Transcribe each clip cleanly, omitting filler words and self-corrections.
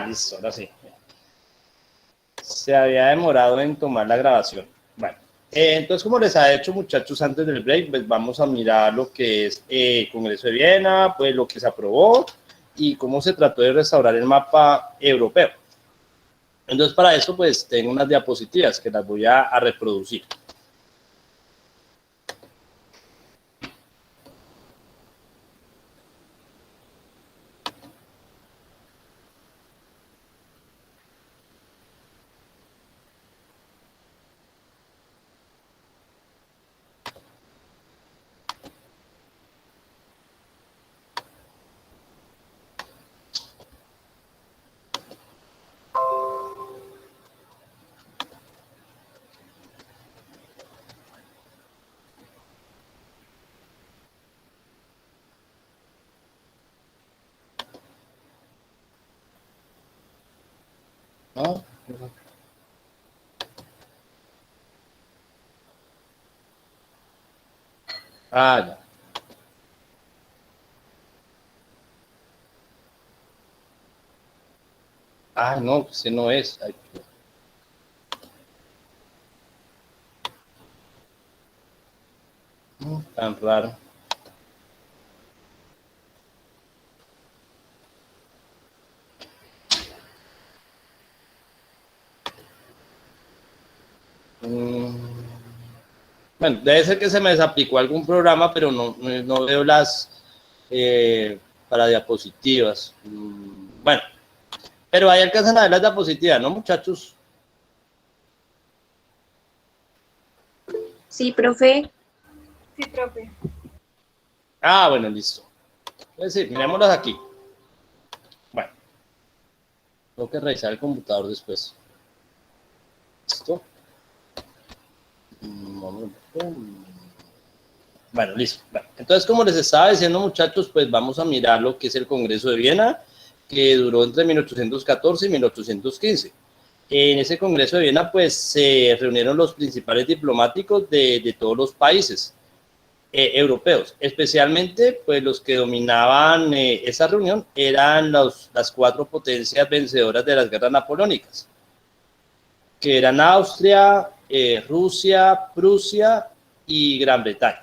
Listo, ahora sí. Se había demorado en tomar la grabación. Bueno, entonces, como les ha hecho, muchachos, antes del break, pues vamos a mirar lo que es el Congreso de Viena, pues lo que se aprobó y cómo se trató de restaurar el mapa europeo. Entonces, para eso, pues tengo unas diapositivas que las voy a reproducir. ¿No? Ya. No, ese no es. Ay, tan raro. Bueno, debe ser que se me desaplicó algún programa, pero no veo las para diapositivas. Bueno, pero ahí alcanzan a ver las diapositivas, ¿no, muchachos? Sí, profe. Sí, profe. Bueno, listo. Es decir, miremoslas aquí. Bueno, tengo que revisar el computador después. ¿Listo? Bueno, listo. Bueno, entonces, como les estaba diciendo, muchachos, pues vamos a mirar lo que es el Congreso de Viena, que duró entre 1814 y 1815. En ese Congreso de Viena, pues se reunieron los principales diplomáticos de todos los países europeos, especialmente pues los que dominaban esa reunión eran las cuatro potencias vencedoras de las guerras napoleónicas, que eran Austria, Rusia, Prusia y Gran Bretaña.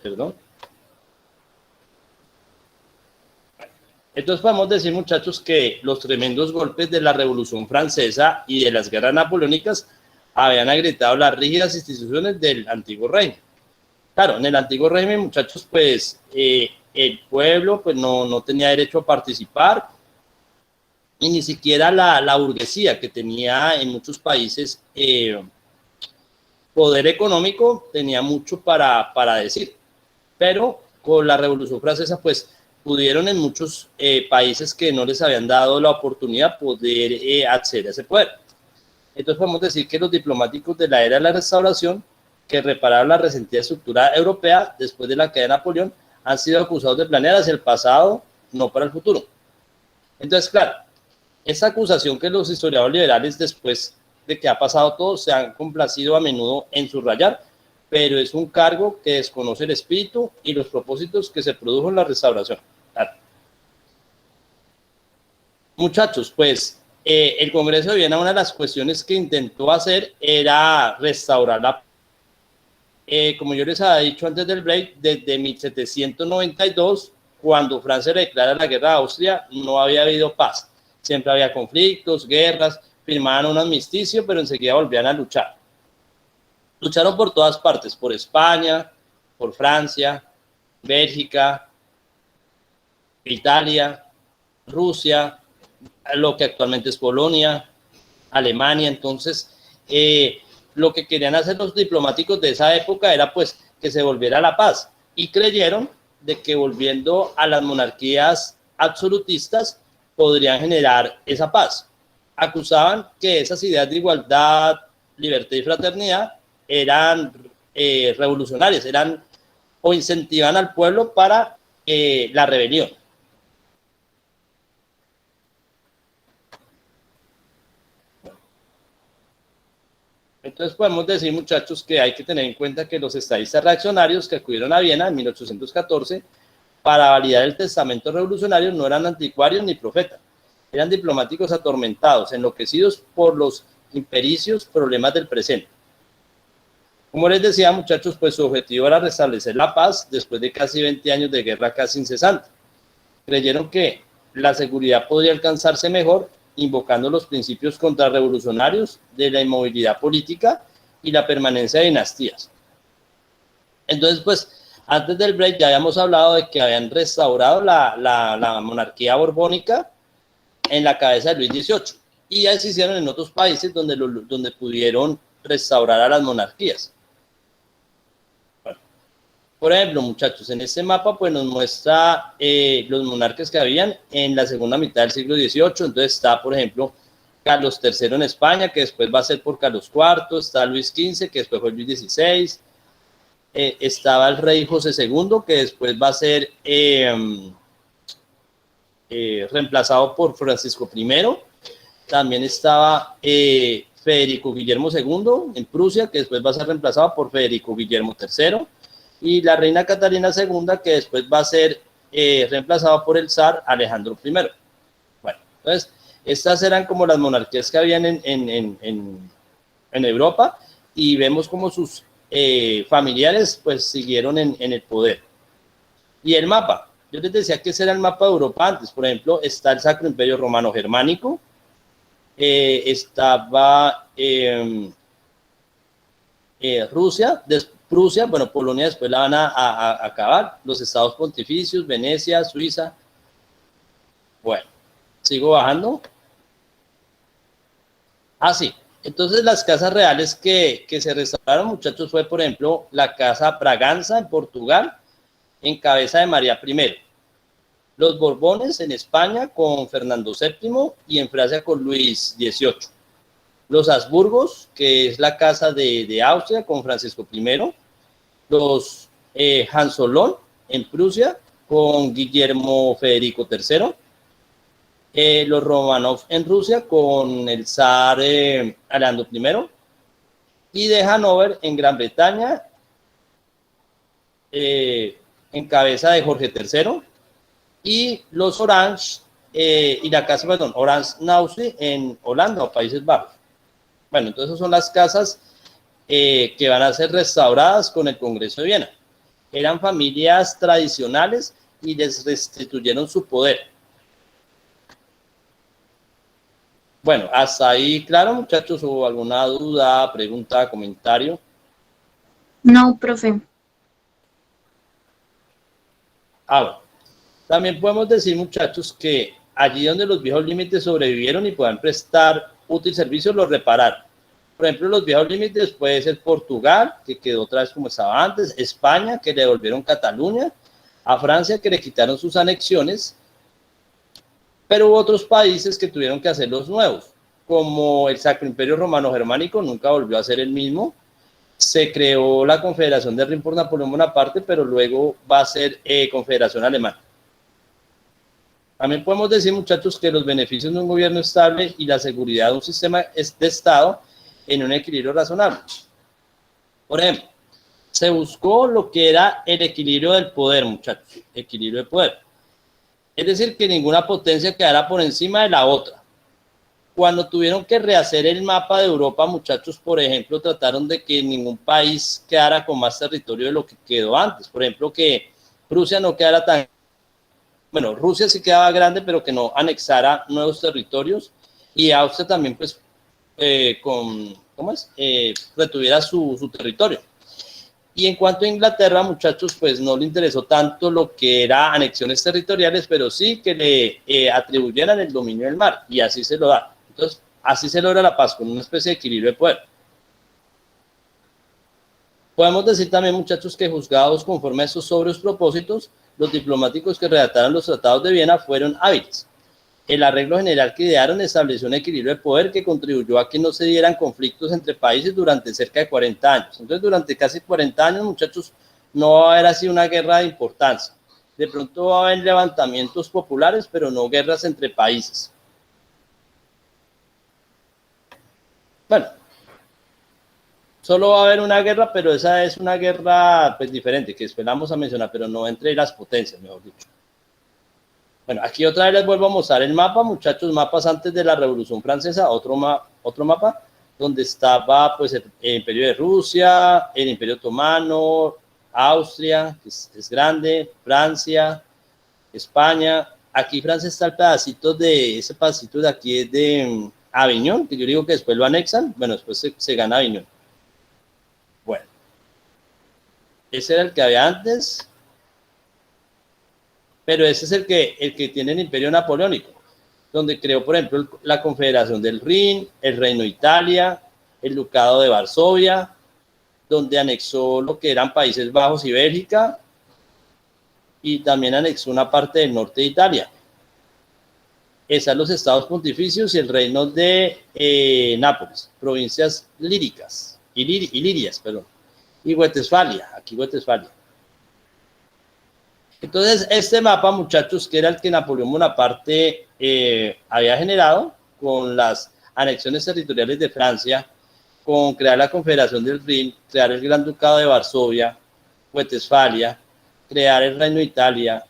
Perdón. Entonces podemos decir, muchachos, que los tremendos golpes de la Revolución Francesa y de las guerras napoleónicas habían agrietado las rígidas instituciones del antiguo régimen. Claro, en el antiguo régimen, muchachos, pues el pueblo pues no tenía derecho a participar y ni siquiera la burguesía que tenía en muchos países poder económico tenía mucho para decir. Pero con la Revolución Francesa, pues pudieron en muchos países que no les habían dado la oportunidad poder acceder a ese poder. Entonces podemos decir que los diplomáticos de la era de la Restauración, que repararon la resentida estructura europea después de la caída de Napoleón, han sido acusados de planear hacia el pasado, no para el futuro. Entonces, claro, esta acusación que los historiadores liberales, después de que ha pasado todo, se han complacido a menudo en subrayar, pero es un cargo que desconoce el espíritu y los propósitos que se produjo en la restauración. Claro. Muchachos, pues el Congreso de Viena, una de las cuestiones que intentó hacer era restaurar la como yo les había dicho antes del break, desde 1792, cuando Francia declara la guerra a Austria, no había habido paz. Siempre había conflictos, guerras, firmaban un armisticio, pero enseguida volvían a luchar. Lucharon por todas partes, por España, por Francia, Bélgica, Italia, Rusia, lo que actualmente es Polonia, Alemania. Entonces, lo que querían hacer los diplomáticos de esa época era pues que se volviera la paz y creyeron de que volviendo a las monarquías absolutistas podrían generar esa paz. Acusaban que esas ideas de igualdad, libertad y fraternidad eran revolucionarias, eran o incentivan al pueblo para la rebelión. Entonces podemos decir, muchachos, que hay que tener en cuenta que los estadistas reaccionarios que acudieron a Viena en 1814 para validar el testamento revolucionario no eran anticuarios ni profetas, eran diplomáticos atormentados, enloquecidos por los impericios problemas del presente. Como les decía, muchachos, pues su objetivo era restablecer la paz después de casi 20 años de guerra casi incesante. Creyeron que la seguridad podría alcanzarse mejor invocando los principios contrarrevolucionarios de la inmovilidad política y la permanencia de dinastías. Entonces, pues, antes del break ya habíamos hablado de que habían restaurado la monarquía borbónica en la cabeza de Luis XVIII, y ya se hicieron en otros países donde pudieron restaurar a las monarquías. Bueno, por ejemplo, muchachos, en este mapa pues nos muestra los monarcas que habían en la segunda mitad del siglo XVIII. Entonces está, por ejemplo, Carlos III en España, que después va a ser por Carlos IV, está Luis XV, que después fue Luis XVI, estaba el rey José II, que después va a ser reemplazado por Francisco I. También estaba Federico Guillermo II en Prusia, que después va a ser reemplazado por Federico Guillermo III, y la reina Catalina II, que después va a ser reemplazado por el zar Alejandro I. Bueno, entonces, estas eran como las monarquías que habían en Europa, y vemos como sus familiares pues siguieron en el poder. Y el mapa, yo les decía que ese era el mapa de Europa antes. Por ejemplo, está el Sacro Imperio Romano Germánico, estaba Rusia, Prusia, bueno, Polonia después la van a acabar, los estados pontificios, Venecia, Suiza. Bueno, sigo bajando. Ah, sí. Entonces las casas reales que se restauraron, muchachos, fue, por ejemplo, la casa Braganza en Portugal, en cabeza de María I. Los Borbones en España con Fernando VII y en Francia con Luis XVIII. Los Habsburgos, que es la casa de Austria con Francisco I. Los Hohenzollern en Prusia con Guillermo Federico III. Los Romanov en Rusia con el zar Alejandro I. Y de Hannover en Gran Bretaña en cabeza de Jorge III. Y los Orange y la casa, perdón, Orange-Nassau en Holanda o Países Bajos. Bueno, entonces son las casas que van a ser restauradas con el Congreso de Viena. Eran familias tradicionales y les restituyeron su poder. Bueno, hasta ahí, claro, muchachos, ¿o alguna duda, pregunta, comentario? No, profe. Bueno. También podemos decir, muchachos, que allí donde los viejos límites sobrevivieron y puedan prestar útil servicio, los repararon. Por ejemplo, los viejos límites puede ser Portugal, que quedó otra vez como estaba antes, España, que le devolvieron Cataluña, a Francia, que le quitaron sus anexiones, pero hubo otros países que tuvieron que hacer los nuevos, como el Sacro Imperio Romano Germánico, nunca volvió a ser el mismo. Se creó la Confederación de Rin por Napoleón Bonaparte, pero luego va a ser Confederación Alemana. También podemos decir, muchachos, que los beneficios de un gobierno estable y la seguridad de un sistema de Estado en un equilibrio razonable. Por ejemplo, se buscó lo que era el equilibrio del poder, muchachos, equilibrio de poder. Es decir, que ninguna potencia quedara por encima de la otra. Cuando tuvieron que rehacer el mapa de Europa, muchachos, por ejemplo, trataron de que ningún país quedara con más territorio de lo que quedó antes. Por ejemplo, que Prusia no quedara tan... Bueno, Rusia sí quedaba grande, pero que no anexara nuevos territorios, y Austria también, pues, retuviera su territorio. Y en cuanto a Inglaterra, muchachos, pues no le interesó tanto lo que era anexiones territoriales, pero sí que le atribuyeran el dominio del mar, y así se lo da. Entonces, así se logra la paz, con una especie de equilibrio de poder. Podemos decir también, muchachos, que juzgados conforme a estos sobrios propósitos, los diplomáticos que redactaron los tratados de Viena fueron hábiles. El arreglo general que idearon estableció un equilibrio de poder que contribuyó a que no se dieran conflictos entre países durante cerca de 40 años. Entonces, durante casi 40 años, muchachos, no va a haber así una guerra de importancia. De pronto va a haber levantamientos populares, pero no guerras entre países. Bueno, Solo va a haber una guerra, pero esa es una guerra pues diferente, que después la vamos a mencionar, pero no entre las potencias, mejor dicho. Bueno, aquí otra vez les vuelvo a mostrar el mapa, muchachos, mapas antes de la Revolución Francesa, otro mapa, donde estaba pues el Imperio de Rusia, el Imperio Otomano, Austria, que es grande, Francia, España. Aquí Francia está el pedacito de, ese pedacito de aquí es de Aviñón, que yo digo que después lo anexan, bueno, después se gana Aviñón. Bueno, ese era el que había antes, pero ese es el que tiene el Imperio Napoleónico, donde creó, por ejemplo, la Confederación del Rin, el Reino de Italia, el Ducado de Varsovia, donde anexó lo que eran Países Bajos y Bélgica, y también anexó una parte del norte de Italia. Están los estados pontificios y el reino de Nápoles, provincias líricas, ilirias, perdón, y Westfalia, aquí Westfalia. Entonces, este mapa, muchachos, que era el que Napoleón Bonaparte había generado con las anexiones territoriales de Francia, con crear la Confederación del Rin, crear el Gran Ducado de Varsovia, Westfalia, crear el Reino de Italia,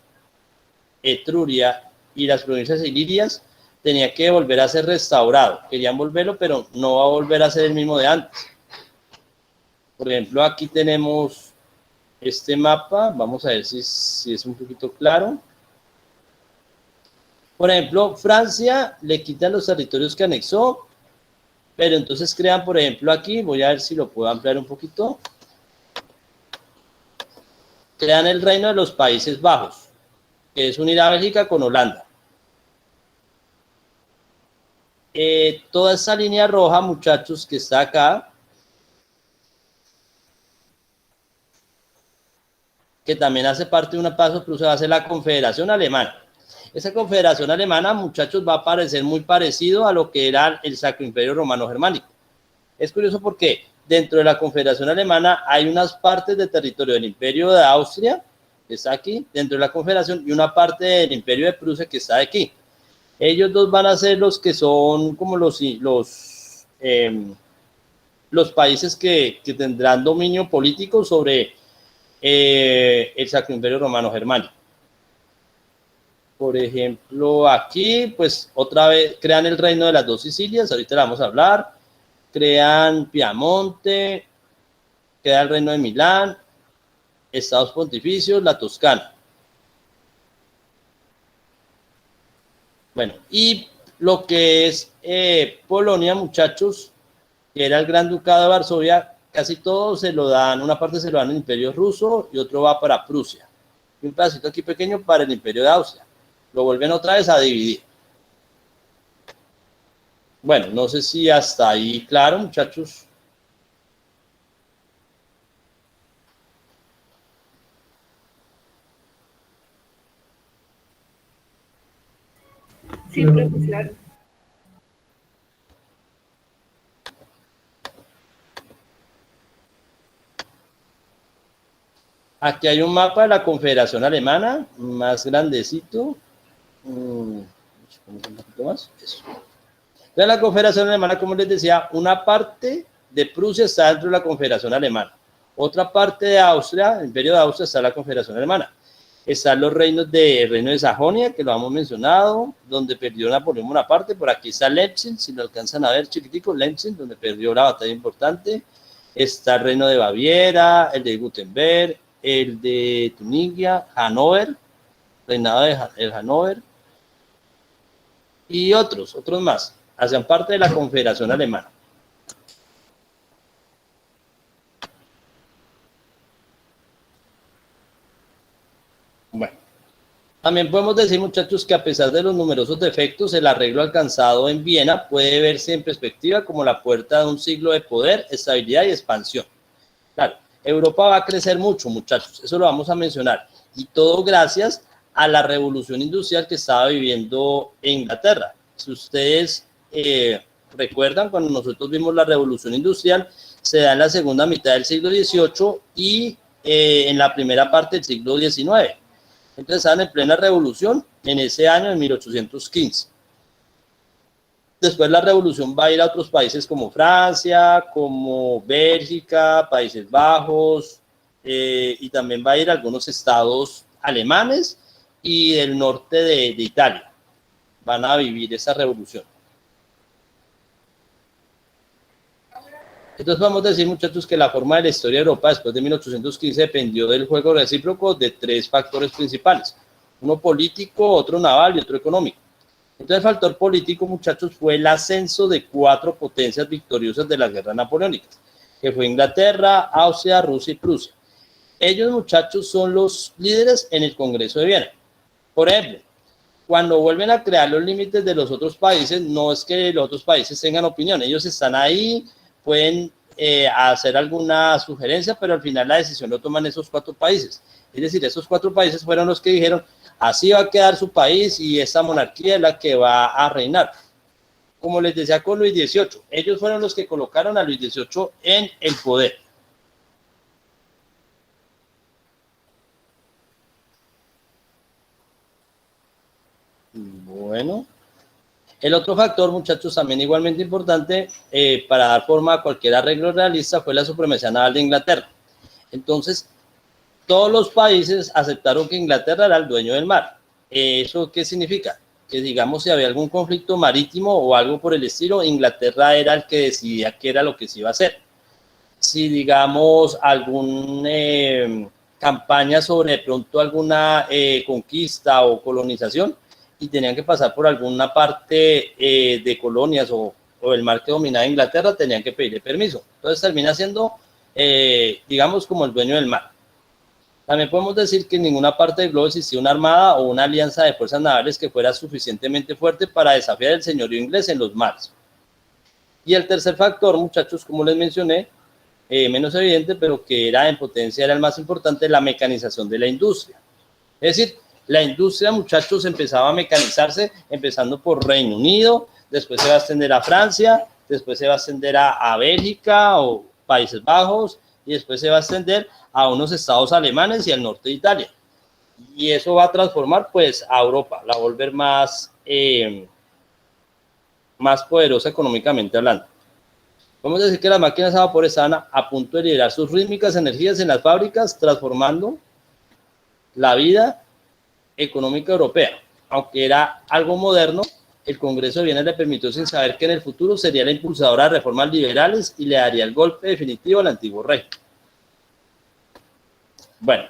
Etruria y las provincias ilirias, tenía que volver a ser restaurado. Querían volverlo, pero no va a volver a ser el mismo de antes. Por ejemplo, aquí tenemos este mapa, vamos a ver si es un poquito claro. Por ejemplo, Francia le quita los territorios que anexó, pero entonces crean, por ejemplo, aquí, voy a ver si lo puedo ampliar un poquito, crean el Reino de los Países Bajos, que es unir a Bélgica con Holanda. Toda esa línea roja, muchachos, que está acá, que también hace parte de un paso, pero se va a hacer la Confederación Alemana. Esa Confederación Alemana, muchachos, va a parecer muy parecido a lo que era el Sacro Imperio Romano Germánico. Es curioso porque dentro de la Confederación Alemana hay unas partes de territorio del Imperio de Austria, que está aquí, dentro de la Confederación, y una parte del Imperio de Prusia, que está aquí. Ellos dos van a ser los que son como los países que tendrán dominio político sobre el Sacro Imperio Romano Germánico. Por ejemplo, aquí, pues otra vez crean el Reino de las Dos Sicilias, ahorita le vamos a hablar, crean Piamonte, queda el Reino de Milán, Estados Pontificios, la Toscana. Bueno, y lo que es Polonia, muchachos, que era el Gran Ducado de Varsovia, casi todo se lo dan, una parte se lo dan al Imperio Ruso y otro va para Prusia. Y un pedacito aquí pequeño para el Imperio de Austria. Lo vuelven otra vez a dividir. Bueno, no sé si hasta ahí, claro, muchachos. Sí, profe, claro. Aquí hay un mapa de la Confederación Alemana, más grandecito. Un poquito más. Eso. Entonces, la Confederación Alemana, como les decía, una parte de Prusia está dentro de la Confederación Alemana. Otra parte de Austria, el Imperio de Austria, está en la Confederación Alemana. Están los reinos el reino de Sajonia, que lo hemos mencionado, donde perdió Napoleón Bonaparte. Por aquí está Leipzig, si lo alcanzan a ver, chiquitico, Leipzig, donde perdió la batalla importante. Está el reino de Baviera, el de Württemberg, el de Turingia, Hannover, reinado de Hannover, y otros más, hacían parte de la Confederación Alemana. Bueno, también podemos decir, muchachos, que a pesar de los numerosos defectos, el arreglo alcanzado en Viena puede verse en perspectiva como la puerta de un siglo de poder, estabilidad y expansión. Claro, Europa va a crecer mucho, muchachos, eso lo vamos a mencionar, y todo gracias a la revolución industrial que estaba viviendo Inglaterra. Si ustedes recuerdan, cuando nosotros vimos la revolución industrial, se da en la segunda mitad del siglo XVIII y en la primera parte del siglo XIX. Entonces estaban en plena revolución en ese año, en 1815. Después la revolución va a ir a otros países como Francia, como Bélgica, Países Bajos, y también va a ir a algunos estados alemanes y del norte de Italia. Van a vivir esa revolución. Entonces vamos a decir, muchachos, que la forma de la historia de Europa después de 1815 dependió del juego recíproco de tres factores principales. Uno político, otro naval y otro económico. Entonces el factor político, muchachos, fue el ascenso de 4 potencias victoriosas de las guerras napoleónicas, que fue Inglaterra, Austria, Rusia y Prusia. Ellos, muchachos, son los líderes en el Congreso de Viena. Por ejemplo, cuando vuelven a crear los límites de los otros países, no es que los otros países tengan opinión, ellos están ahí, pueden hacer alguna sugerencia, pero al final la decisión lo toman esos 4 países. Es decir, esos 4 países fueron los que dijeron, así va a quedar su país y esta monarquía es la que va a reinar. Como les decía con Luis XVIII, ellos fueron los que colocaron a Luis XVIII en el poder. Bueno, el otro factor, muchachos, también igualmente importante para dar forma a cualquier arreglo realista fue la supremacía naval de Inglaterra. Entonces, todos los países aceptaron que Inglaterra era el dueño del mar. ¿Eso qué significa? Que digamos si había algún conflicto marítimo o algo por el estilo, Inglaterra era el que decidía qué era lo que se iba a hacer. Si digamos alguna campaña sobre de pronto alguna conquista o colonización y tenían que pasar por alguna parte de colonias o el mar que dominaba Inglaterra, tenían que pedirle permiso. Entonces termina siendo, digamos, como el dueño del mar. También podemos decir que en ninguna parte del globo existía una armada o una alianza de fuerzas navales que fuera suficientemente fuerte para desafiar el señorío inglés en los mares. Y el tercer factor, muchachos, como les mencioné, menos evidente, pero que era en potencia, era el más importante, la mecanización de la industria. Es decir, la industria, muchachos, empezaba a mecanizarse, empezando por Reino Unido, después se va a extender a Francia, después se va a extender a Bélgica o Países Bajos, y después se va a extender a unos estados alemanes y al norte de Italia. Y eso va a transformar, pues, a Europa, la va a volver más poderosa económicamente hablando. Vamos a decir que las máquinas a vapor estaban a punto de liberar sus rítmicas energías en las fábricas, transformando la vida económica europea. Aunque era algo moderno, el Congreso de Viena le permitió sin saber que en el futuro sería la impulsadora de reformas liberales y le daría el golpe definitivo al antiguo rey. Bueno,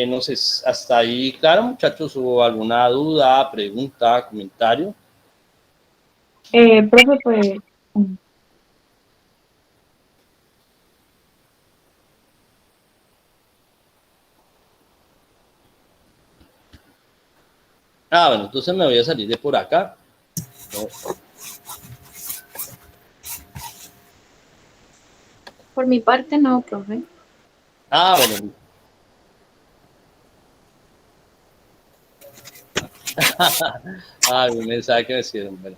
no sé, hasta ahí, claro, muchachos, ¿hubo alguna duda, pregunta, comentario? Profe, pues, Bueno, entonces me voy a salir de por acá. No. por mi parte no, profe. Bueno. Un mensaje que me hicieron. Bueno,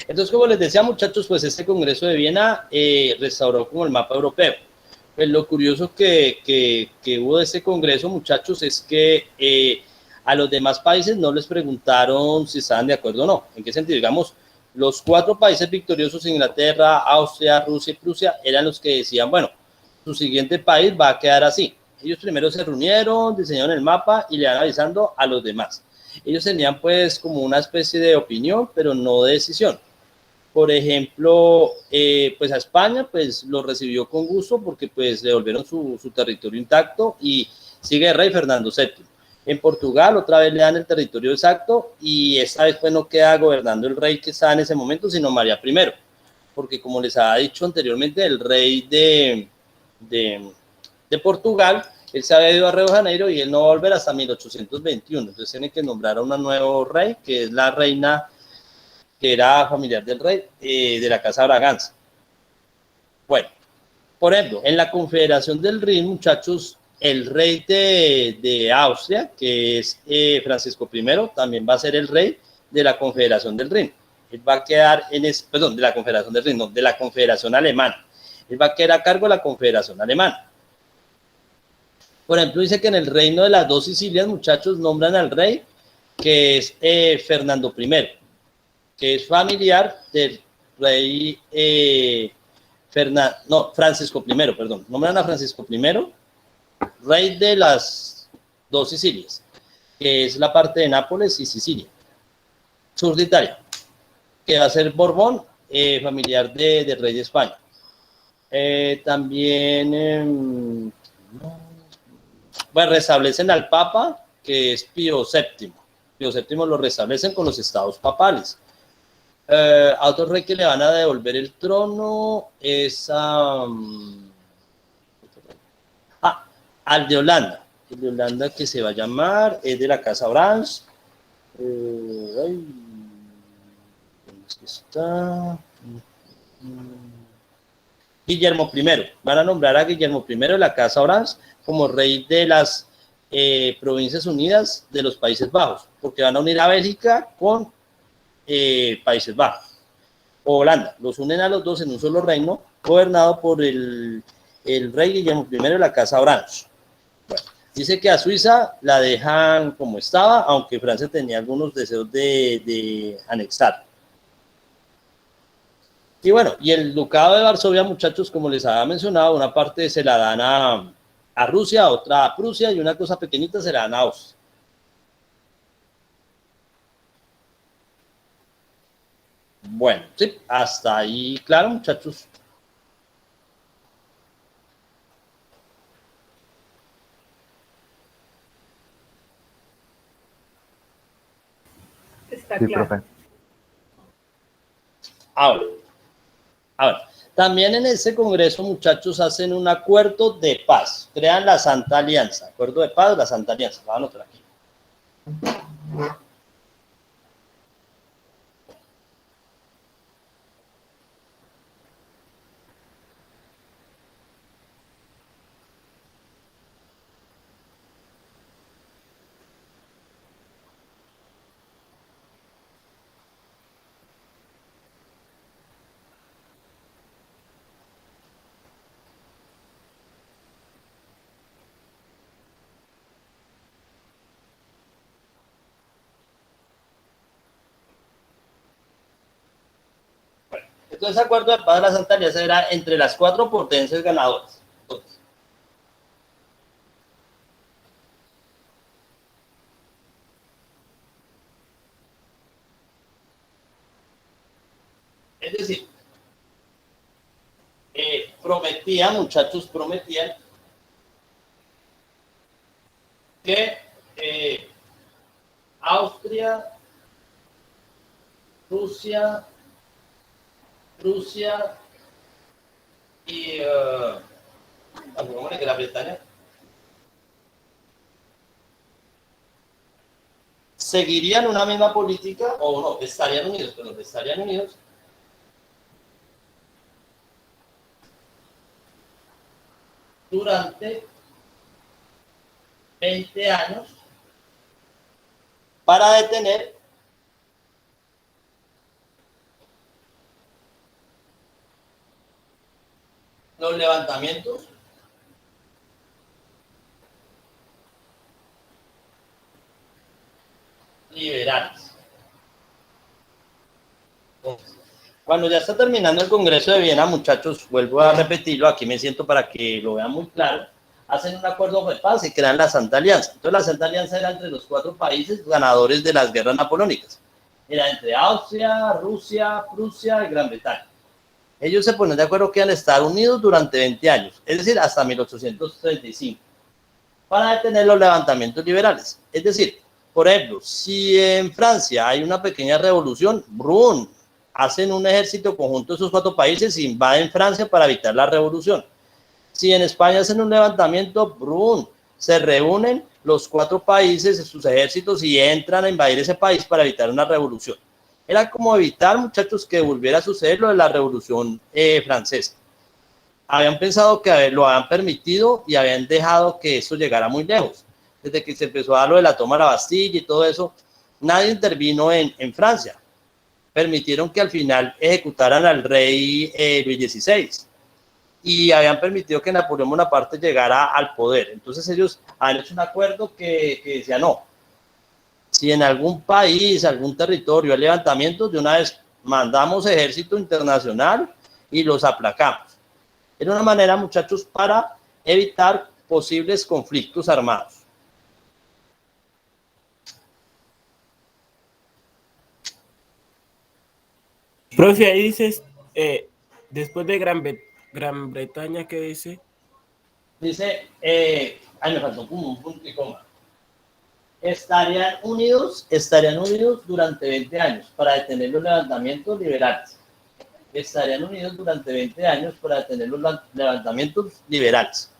entonces, como les decía, muchachos, pues este Congreso de Viena restauró como el mapa europeo. Pues lo curioso que hubo de este Congreso, muchachos, es que a los demás países no les preguntaron si estaban de acuerdo o no. ¿En qué sentido? Digamos, los 4 países victoriosos, Inglaterra, Austria, Rusia y Prusia, eran los que decían, bueno, su siguiente país va a quedar así. Ellos primero se reunieron, diseñaron el mapa y le van avisando a los demás. Ellos tenían pues como una especie de opinión, pero no de decisión. Por ejemplo, pues a España pues lo recibió con gusto porque pues le devolvieron su territorio intacto y sigue el rey Fernando VII. En Portugal otra vez le dan el territorio exacto y esta vez pues no queda gobernando el rey que estaba en ese momento, sino María I, porque como les había dicho anteriormente, el rey de Portugal, él se había ido a Río de Janeiro y él no va a volver hasta 1821, entonces tiene que nombrar a un nuevo rey, que es la reina que era familiar del rey, de la casa Braganza. Bueno, por ejemplo, en la Confederación del Rin, muchachos, el rey de Austria, que es Francisco I, también va a ser el rey de la Confederación del Rin. Él va a quedar perdón, de la Confederación del Rin, no, de la Confederación Alemana. Él va a quedar a cargo de la Confederación Alemana. Por ejemplo, dice que en el reino de las 2 Sicilias, muchachos, nombran al rey, que es Fernando I. que es familiar del rey Francisco I, perdón. Nombran a Francisco I, rey de las dos Sicilias, que es la parte de Nápoles y Sicilia, sur de Italia, que va a ser Borbón, familiar del rey de España. También restablecen al Papa, que es Pío VII. Pío VII lo restablecen con los estados papales. A otro rey que le van a devolver el trono es al de Holanda. El de Holanda, que se va a llamar, es de la casa Orange. ¿Dónde es que está? Guillermo I. Van a nombrar a Guillermo I de la casa Orange como rey de las Provincias Unidas de los Países Bajos, porque van a unir a Bélgica con Países Bajos o Holanda. Los unen a los dos en un solo reino, gobernado por el rey Guillermo I de la casa Orange. Bueno, dice que a Suiza la dejan como estaba, aunque Francia tenía algunos deseos de anexar. Y bueno, y el ducado de Varsovia, muchachos, como les había mencionado, una parte se la dan a Rusia, otra a Prusia, y una cosa pequeñita se la dan a Austria. Bueno, sí, hasta ahí, claro, muchachos. Está Sí, claro. profe. Ahora, también en ese congreso, muchachos, hacen un acuerdo de paz, crean la Santa Alianza, acuerdo de paz, la Santa Alianza, lo van a anotar aquí. Entonces, ese acuerdo de paz de la Santa Alianza era entre las 4 potencias ganadoras. Entonces, es decir, prometían, muchachos, prometían que Austria, Rusia y Gran Bretaña seguirían una misma política, o no, estarían unidos durante 20 años para detener los levantamientos liberales. Cuando ya está terminando el Congreso de Viena, muchachos, vuelvo a repetirlo, aquí me siento para que lo vean muy claro, hacen un acuerdo de paz y crean la Santa Alianza. Entonces la Santa Alianza era entre los 4 países ganadores de las guerras napoleónicas. Era entre Austria, Rusia, Prusia y Gran Bretaña. Ellos se ponen de acuerdo que iban a estar unidos durante 20 años, es decir, hasta 1835, para detener los levantamientos liberales. Es decir, por ejemplo, si en Francia hay una pequeña revolución, ¡brum!, hacen un ejército conjunto de esos 4 países e invaden Francia para evitar la revolución. Si en España hacen un levantamiento, ¡brum!, se reúnen los 4 países, sus ejércitos, y entran a invadir ese país para evitar una revolución. Era como evitar, muchachos, que volviera a suceder lo de la Revolución Francesa. Habían pensado que lo habían permitido y habían dejado que eso llegara muy lejos. Desde que se empezó a dar lo de la toma de la Bastilla y todo eso, nadie intervino en Francia. Permitieron que al final ejecutaran al rey Luis XVI. Y habían permitido que Napoleón Bonaparte llegara al poder. Entonces ellos han hecho un acuerdo que decía, no, Si en algún país, algún territorio hay levantamientos, de una vez mandamos ejército internacional y los aplacamos. Era una manera, muchachos, para evitar posibles conflictos armados. Profe, ahí dices, después de Gran Bretaña, ¿qué dice? Dice, me faltó como un punto y coma. Estarían unidos durante 20 años para detener los levantamientos liberales. Estarían unidos durante 20 años para detener los levantamientos liberales.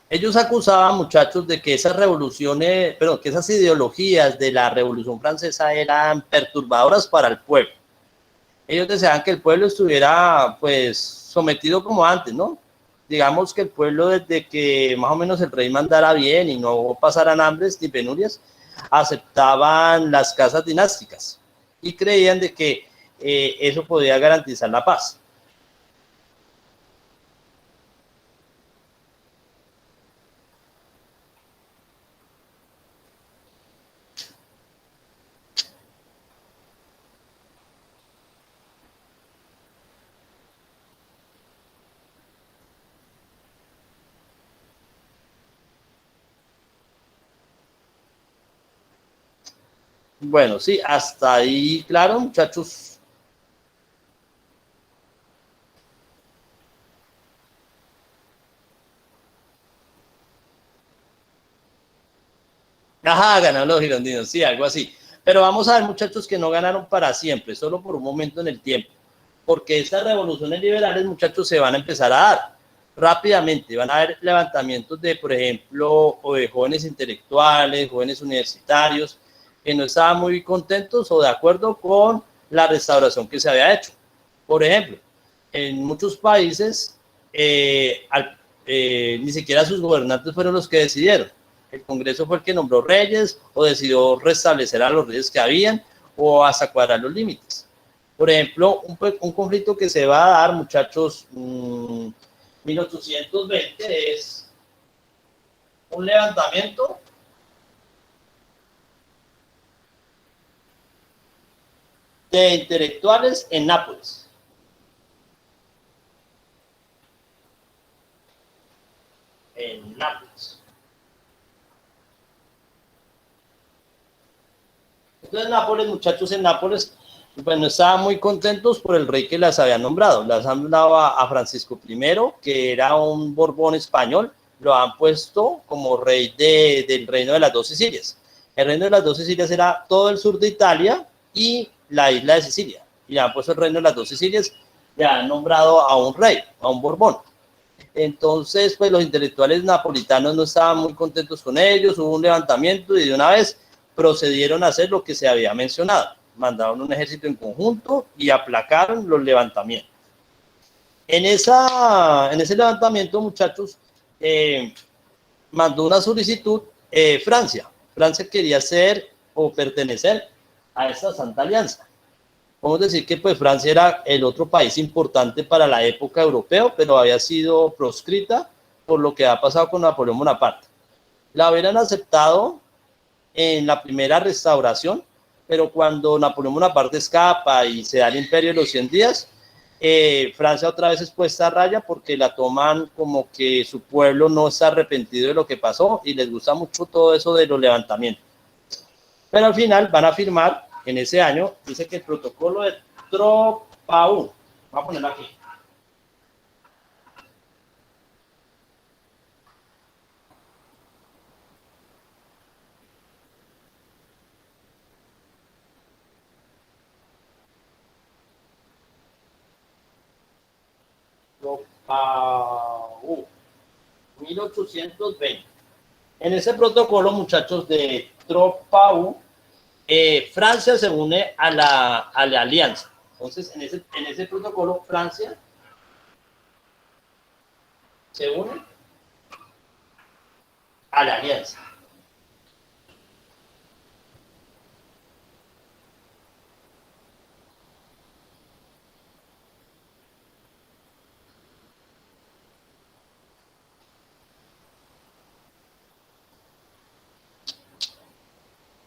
Ellos acusaban, muchachos, de que esas revoluciones, que esas ideologías de la Revolución Francesa eran perturbadoras para el pueblo. Ellos deseaban que el pueblo estuviera, pues, sometido como antes, ¿no? Digamos que el pueblo, desde que más o menos el rey mandara bien y no pasaran hambres ni penurias, aceptaban las casas dinásticas y creían de que eso podía garantizar la paz. Bueno, sí, hasta ahí, claro, muchachos. Ajá, ganaron los girondinos, sí, algo así. Pero vamos a ver, muchachos, que no ganaron para siempre, solo por un momento en el tiempo. Porque estas revoluciones liberales, muchachos, se van a empezar a dar rápidamente. Van a haber levantamientos de, por ejemplo, o de jóvenes intelectuales, jóvenes universitarios, que no estaban muy contentos o de acuerdo con la restauración que se había hecho. Por ejemplo, en muchos países, ni siquiera sus gobernantes fueron los que decidieron. El Congreso fue el que nombró reyes o decidió restablecer a los reyes que habían o hasta cuadrar los límites. Por ejemplo, un conflicto que se va a dar, muchachos, 1820 es un levantamiento de intelectuales en Nápoles. En Nápoles. Entonces, Nápoles, muchachos, en Nápoles, pues no estaban muy contentos por el rey que las había nombrado. Las han nombrado a Francisco I, que era un Borbón español, lo han puesto como rey del reino de las dos Sicilias. El reino de las dos Sicilias era todo el sur de Italia y la isla de Sicilia. Y le han puesto el reino de las dos Sicilias, le han nombrado a un rey, a un Borbón. Entonces, pues los intelectuales napolitanos no estaban muy contentos con ellos, hubo un levantamiento y de una vez procedieron a hacer lo que se había mencionado. Mandaron un ejército en conjunto y aplacaron los levantamientos. En ese levantamiento, muchachos, mandó una solicitud Francia. Francia quería ser o pertenecer a esta Santa Alianza. Podemos decir que pues Francia era el otro país importante para la época europeo, pero había sido proscrita por lo que ha pasado con Napoleón Bonaparte. La hubieran aceptado en la primera restauración, pero cuando Napoleón Bonaparte escapa y se da el imperio de los 100 días, Francia otra vez es puesta a raya porque la toman como que su pueblo no está arrepentido de lo que pasó y les gusta mucho todo eso de los levantamientos. Pero al final van a firmar en ese año, dice que el protocolo de Troppau, vamos a ponerlo aquí. Troppau, 1820. En ese protocolo, muchachos, de Troppau, Francia se une a la alianza. Entonces, en ese protocolo, Francia se une a la alianza.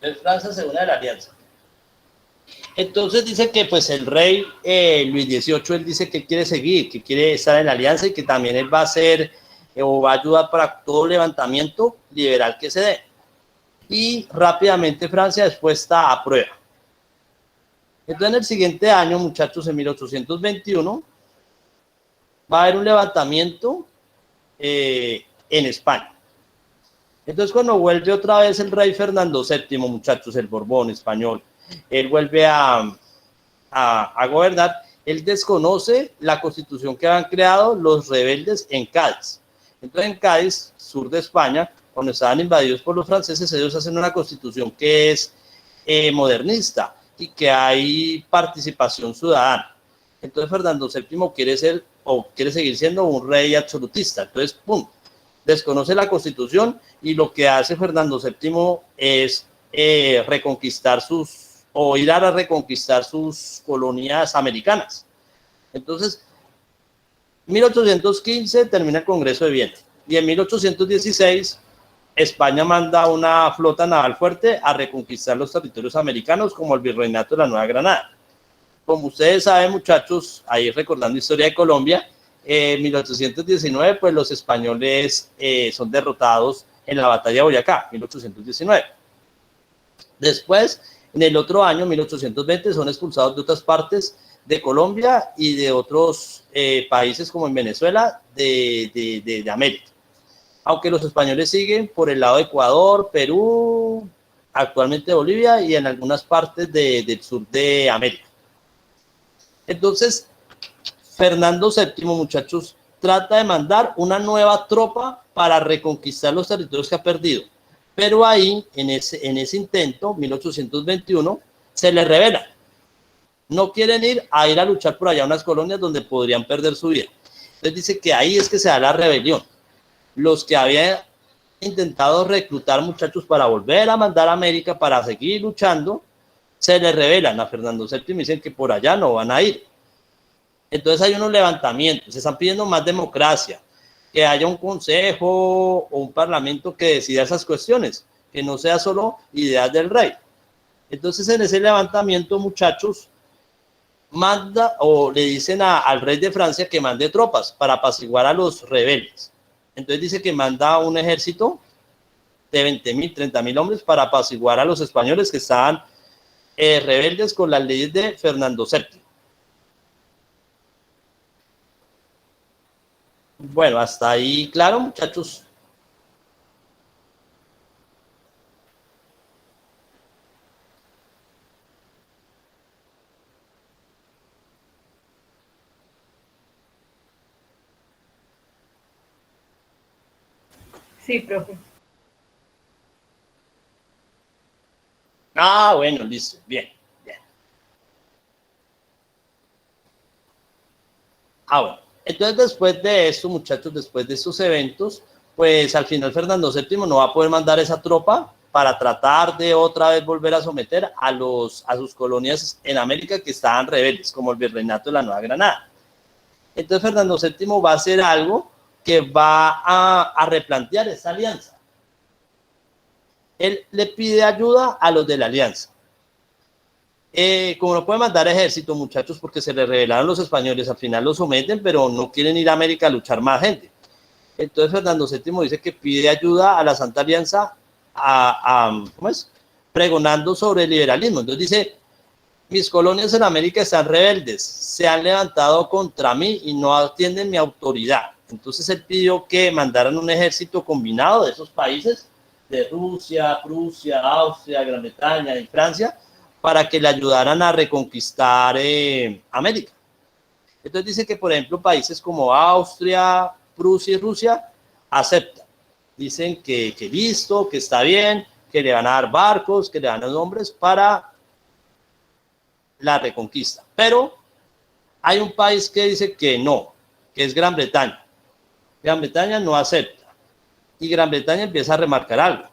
Entonces Francia se une a la alianza. Entonces dice que pues el rey Luis XVIII, él dice que quiere seguir, que quiere estar en la alianza y que también él va a hacer o va a ayudar para todo levantamiento liberal que se dé. Y rápidamente Francia después está a prueba. Entonces en el siguiente año, muchachos, en 1821, va a haber un levantamiento en España. Entonces cuando vuelve otra vez el rey Fernando VII, muchachos, el Borbón español, él vuelve a gobernar, él desconoce la constitución que habían creado los rebeldes en Cádiz. Entonces en Cádiz, sur de España, cuando estaban invadidos por los franceses, ellos hacen una constitución que es modernista y que hay participación ciudadana. Entonces Fernando VII quiere seguir siendo un rey absolutista. Entonces, pum, desconoce la constitución y lo que hace Fernando VII es reconquistar ir a reconquistar sus colonias americanas. Entonces, 1815 termina el Congreso de Viena y en 1816 España manda una flota naval fuerte a reconquistar los territorios americanos como el Virreinato de la Nueva Granada. Como ustedes saben, muchachos, ahí recordando historia de Colombia, en 1819 pues los españoles son derrotados en la batalla de Boyacá, 1819. Después, en el otro año, 1820, son expulsados de otras partes de Colombia y de otros países como en Venezuela de América. Aunque los españoles siguen por el lado de Ecuador, Perú, actualmente Bolivia y en algunas partes del sur de América. Entonces, Fernando VII, muchachos, trata de mandar una nueva tropa para reconquistar los territorios que ha perdido. Pero ahí, en ese intento, 1821, se le revela. No quieren ir a luchar por allá a unas colonias donde podrían perder su vida. Entonces dice que ahí es que se da la rebelión. Los que habían intentado reclutar muchachos para volver a mandar a América para seguir luchando, se le revelan a Fernando VII y dicen que por allá no van a ir. Entonces hay unos levantamientos, se están pidiendo más democracia, que haya un consejo o un parlamento que decida esas cuestiones, que no sea solo ideas del rey. Entonces en ese levantamiento, muchachos, manda o le dicen al rey de Francia que mande tropas para apaciguar a los rebeldes. Entonces dice que manda un ejército de 20.000, 30.000 hombres para apaciguar a los españoles que estaban rebeldes con las leyes de Fernando VII. Bueno, hasta ahí, claro, muchachos. Sí, profe. Ah, bueno, listo, bien, bien. Ah, bueno. Entonces, después de esto, muchachos, después de estos eventos, pues al final Fernando VII no va a poder mandar esa tropa para tratar de otra vez volver a someter a sus colonias en América que estaban rebeldes, como el Virreinato de la Nueva Granada. Entonces, Fernando VII va a hacer algo que va a replantear esa alianza. Él le pide ayuda a los de la alianza. Como no puede mandar ejército, muchachos, porque se le rebelaron los españoles, al final los someten, pero no quieren ir a América a luchar más gente. Entonces Fernando VII dice que pide ayuda a la Santa Alianza ¿cómo es? Pregonando sobre el liberalismo. Entonces dice, mis colonias en América están rebeldes, se han levantado contra mí y no atienden mi autoridad. Entonces él pidió que mandaran un ejército combinado de esos países, de Rusia, Prusia, Austria, Gran Bretaña y Francia, para que le ayudaran a reconquistar América. Entonces dice que, por ejemplo, países como Austria, Prusia y Rusia aceptan. Dicen que listo, que está bien, que le van a dar barcos, que le van a dar hombres para la reconquista. Pero hay un país que dice que no, que es Gran Bretaña. Gran Bretaña no acepta. Y Gran Bretaña empieza a remarcar algo,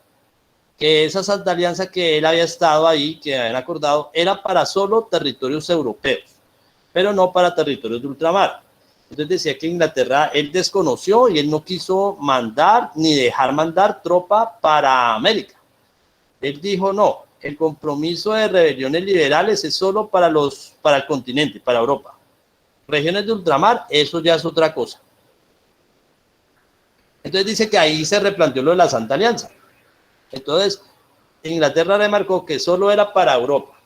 que esa Santa Alianza que él había estado ahí, que habían acordado, era para solo territorios europeos, pero no para territorios de ultramar. Entonces decía que Inglaterra, él desconoció y él no quiso mandar ni dejar mandar tropa para América. Él dijo, no, El compromiso de rebeliones liberales es solo para el continente, para Europa. Regiones de ultramar, eso ya es otra cosa. Entonces dice que ahí se replanteó lo de la Santa Alianza. Entonces, Inglaterra remarcó que solo era para Europa.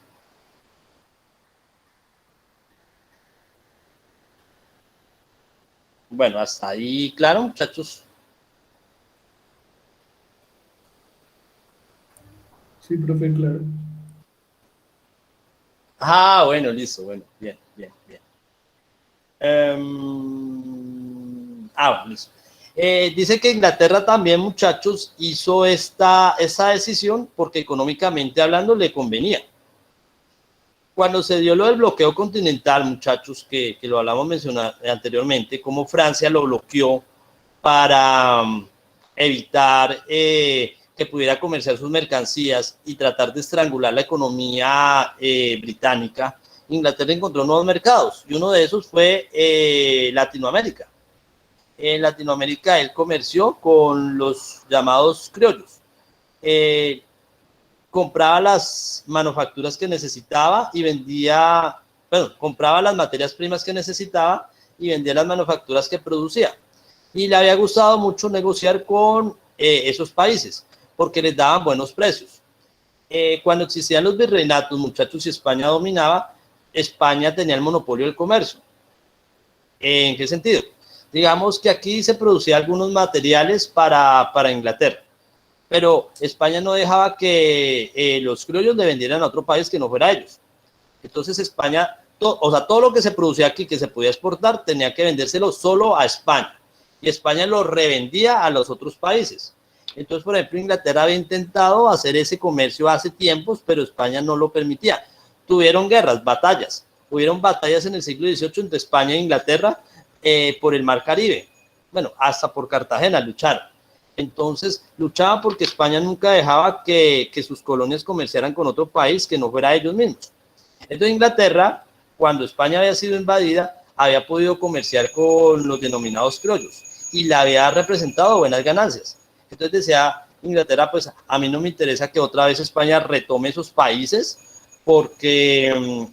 Bueno, hasta ahí, claro, muchachos. Sí, profe, claro. Ah, bueno, listo, bueno, bien, bien, bien. Bueno, listo. Dice que Inglaterra también, muchachos, hizo esa decisión porque económicamente hablando le convenía. Cuando se dio lo del bloqueo continental, muchachos, que lo hablamos mencionar anteriormente, como Francia lo bloqueó para evitar que pudiera comerciar sus mercancías y tratar de estrangular la economía británica, Inglaterra encontró nuevos mercados y uno de esos fue Latinoamérica. En Latinoamérica él comerció con los llamados criollos. Compraba las manufacturas que necesitaba y vendía, compraba las materias primas que necesitaba y vendía las manufacturas que producía. Y le había gustado mucho negociar con esos países porque les daban buenos precios. Cuando existían los virreinatos, muchachos, y España dominaba, España tenía el monopolio del comercio. ¿En qué sentido? Digamos que aquí se producían algunos materiales para Inglaterra, pero España no dejaba que los criollos le vendieran a otro país que no fuera ellos. Entonces España, todo lo que se producía aquí, que se podía exportar, tenía que vendérselo solo a España. Y España lo revendía a los otros países. Entonces, por ejemplo, Inglaterra había intentado hacer ese comercio hace tiempos, pero España no lo permitía. Tuvieron guerras, batallas. Hubieron batallas en el siglo XVIII entre España e Inglaterra por el Mar Caribe. Bueno, hasta por Cartagena lucharon. Entonces, luchaban porque España nunca dejaba que sus colonias comerciaran con otro país que no fuera ellos mismos. Entonces, Inglaterra, cuando España había sido invadida, había podido comerciar con los denominados criollos y le había representado buenas ganancias. Entonces decía Inglaterra, pues a mí no me interesa que otra vez España retome esos países porque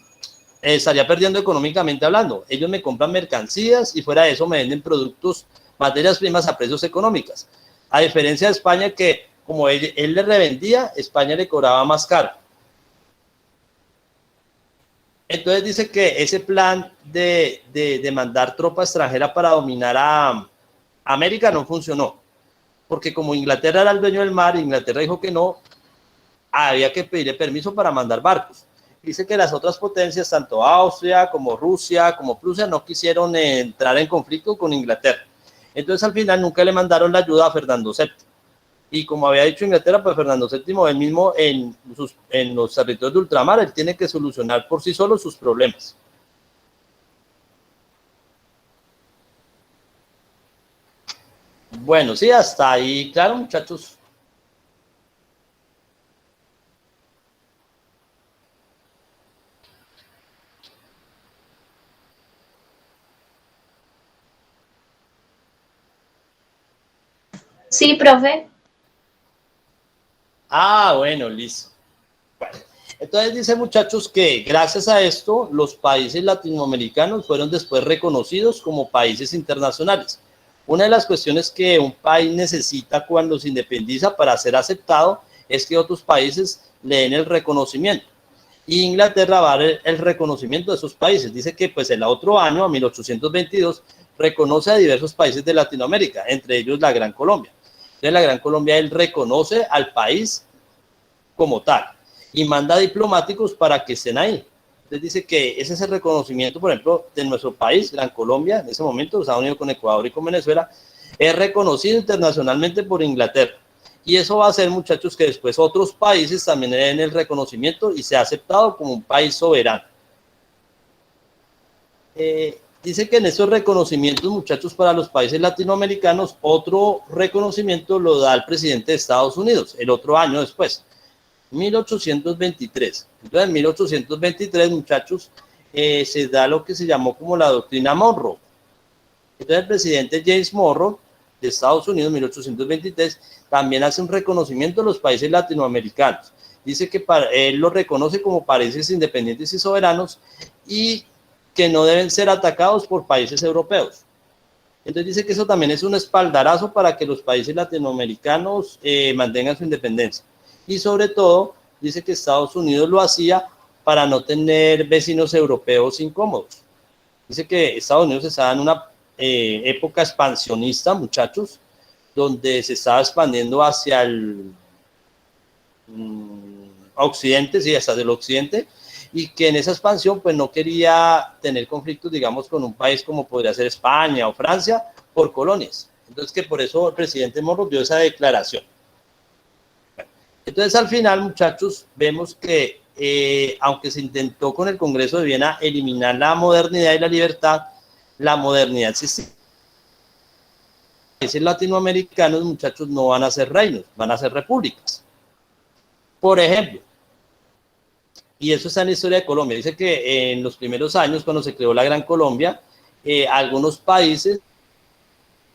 estaría perdiendo económicamente hablando. Ellos me compran mercancías y fuera de eso me venden productos, materias primas a precios económicos. A diferencia de España que como él le revendía, España le cobraba más caro. Entonces dice que ese plan de mandar tropa extranjera para dominar a América no funcionó, porque como Inglaterra era el dueño del mar, Inglaterra dijo que no, había que pedirle permiso para mandar barcos. Dice que las otras potencias, tanto Austria como Rusia como Prusia, no quisieron entrar en conflicto con Inglaterra. Entonces al final nunca le mandaron la ayuda a Fernando VII. Y como había dicho Inglaterra, pues Fernando VII, él mismo en los territorios de ultramar, él tiene que solucionar por sí solo sus problemas. Bueno, sí, hasta ahí, claro, muchachos. Sí, profe. Ah, bueno, listo. Bueno, entonces dice, muchachos, que gracias a esto los países latinoamericanos fueron después reconocidos como países internacionales. Una de las cuestiones que un país necesita cuando se independiza para ser aceptado es que otros países le den el reconocimiento. Y Inglaterra va a dar el reconocimiento de esos países. Dice que pues el otro año, a 1822, reconoce a diversos países de Latinoamérica, entre ellos la Gran Colombia. Entonces la Gran Colombia, él reconoce al país como tal y manda diplomáticos para que estén ahí. Entonces dice que ese es el reconocimiento, por ejemplo, de nuestro país, Gran Colombia, en ese momento, Estados Unidos con Ecuador y con Venezuela, es reconocido internacionalmente por Inglaterra. Y eso va a hacer, muchachos, que después otros países también le den el reconocimiento y sea aceptado como un país soberano. Dice que en esos reconocimientos, muchachos, para los países latinoamericanos, otro reconocimiento lo da el presidente de Estados Unidos, el otro año después, 1823. Entonces, en 1823, muchachos, se da lo que se llamó como la doctrina Monroe. Entonces, el presidente James Monroe de Estados Unidos, 1823, también hace un reconocimiento a los países latinoamericanos dice que él los reconoce como países independientes y soberanos y que no deben ser atacados por países europeos. Entonces dice que eso también es un espaldarazo para que los países latinoamericanos mantengan su independencia. Y sobre todo, dice que Estados Unidos lo hacía para no tener vecinos europeos incómodos. Dice que Estados Unidos estaba en una época expansionista, muchachos, donde se estaba expandiendo hacia el occidente, sí, hasta el occidente, y que en esa expansión pues no quería tener conflictos, digamos, con un país como podría ser España o Francia por colonias. Entonces que por eso el presidente Monroe dio esa declaración. Entonces al final, muchachos, vemos que aunque se intentó con el Congreso de Viena eliminar la modernidad y la modernidad existe. Países latinoamericanos, muchachos, no van a ser reinos, van a ser repúblicas. Por ejemplo, y eso está en la historia de Colombia, dice que en los primeros años, cuando se creó la Gran Colombia, algunos países,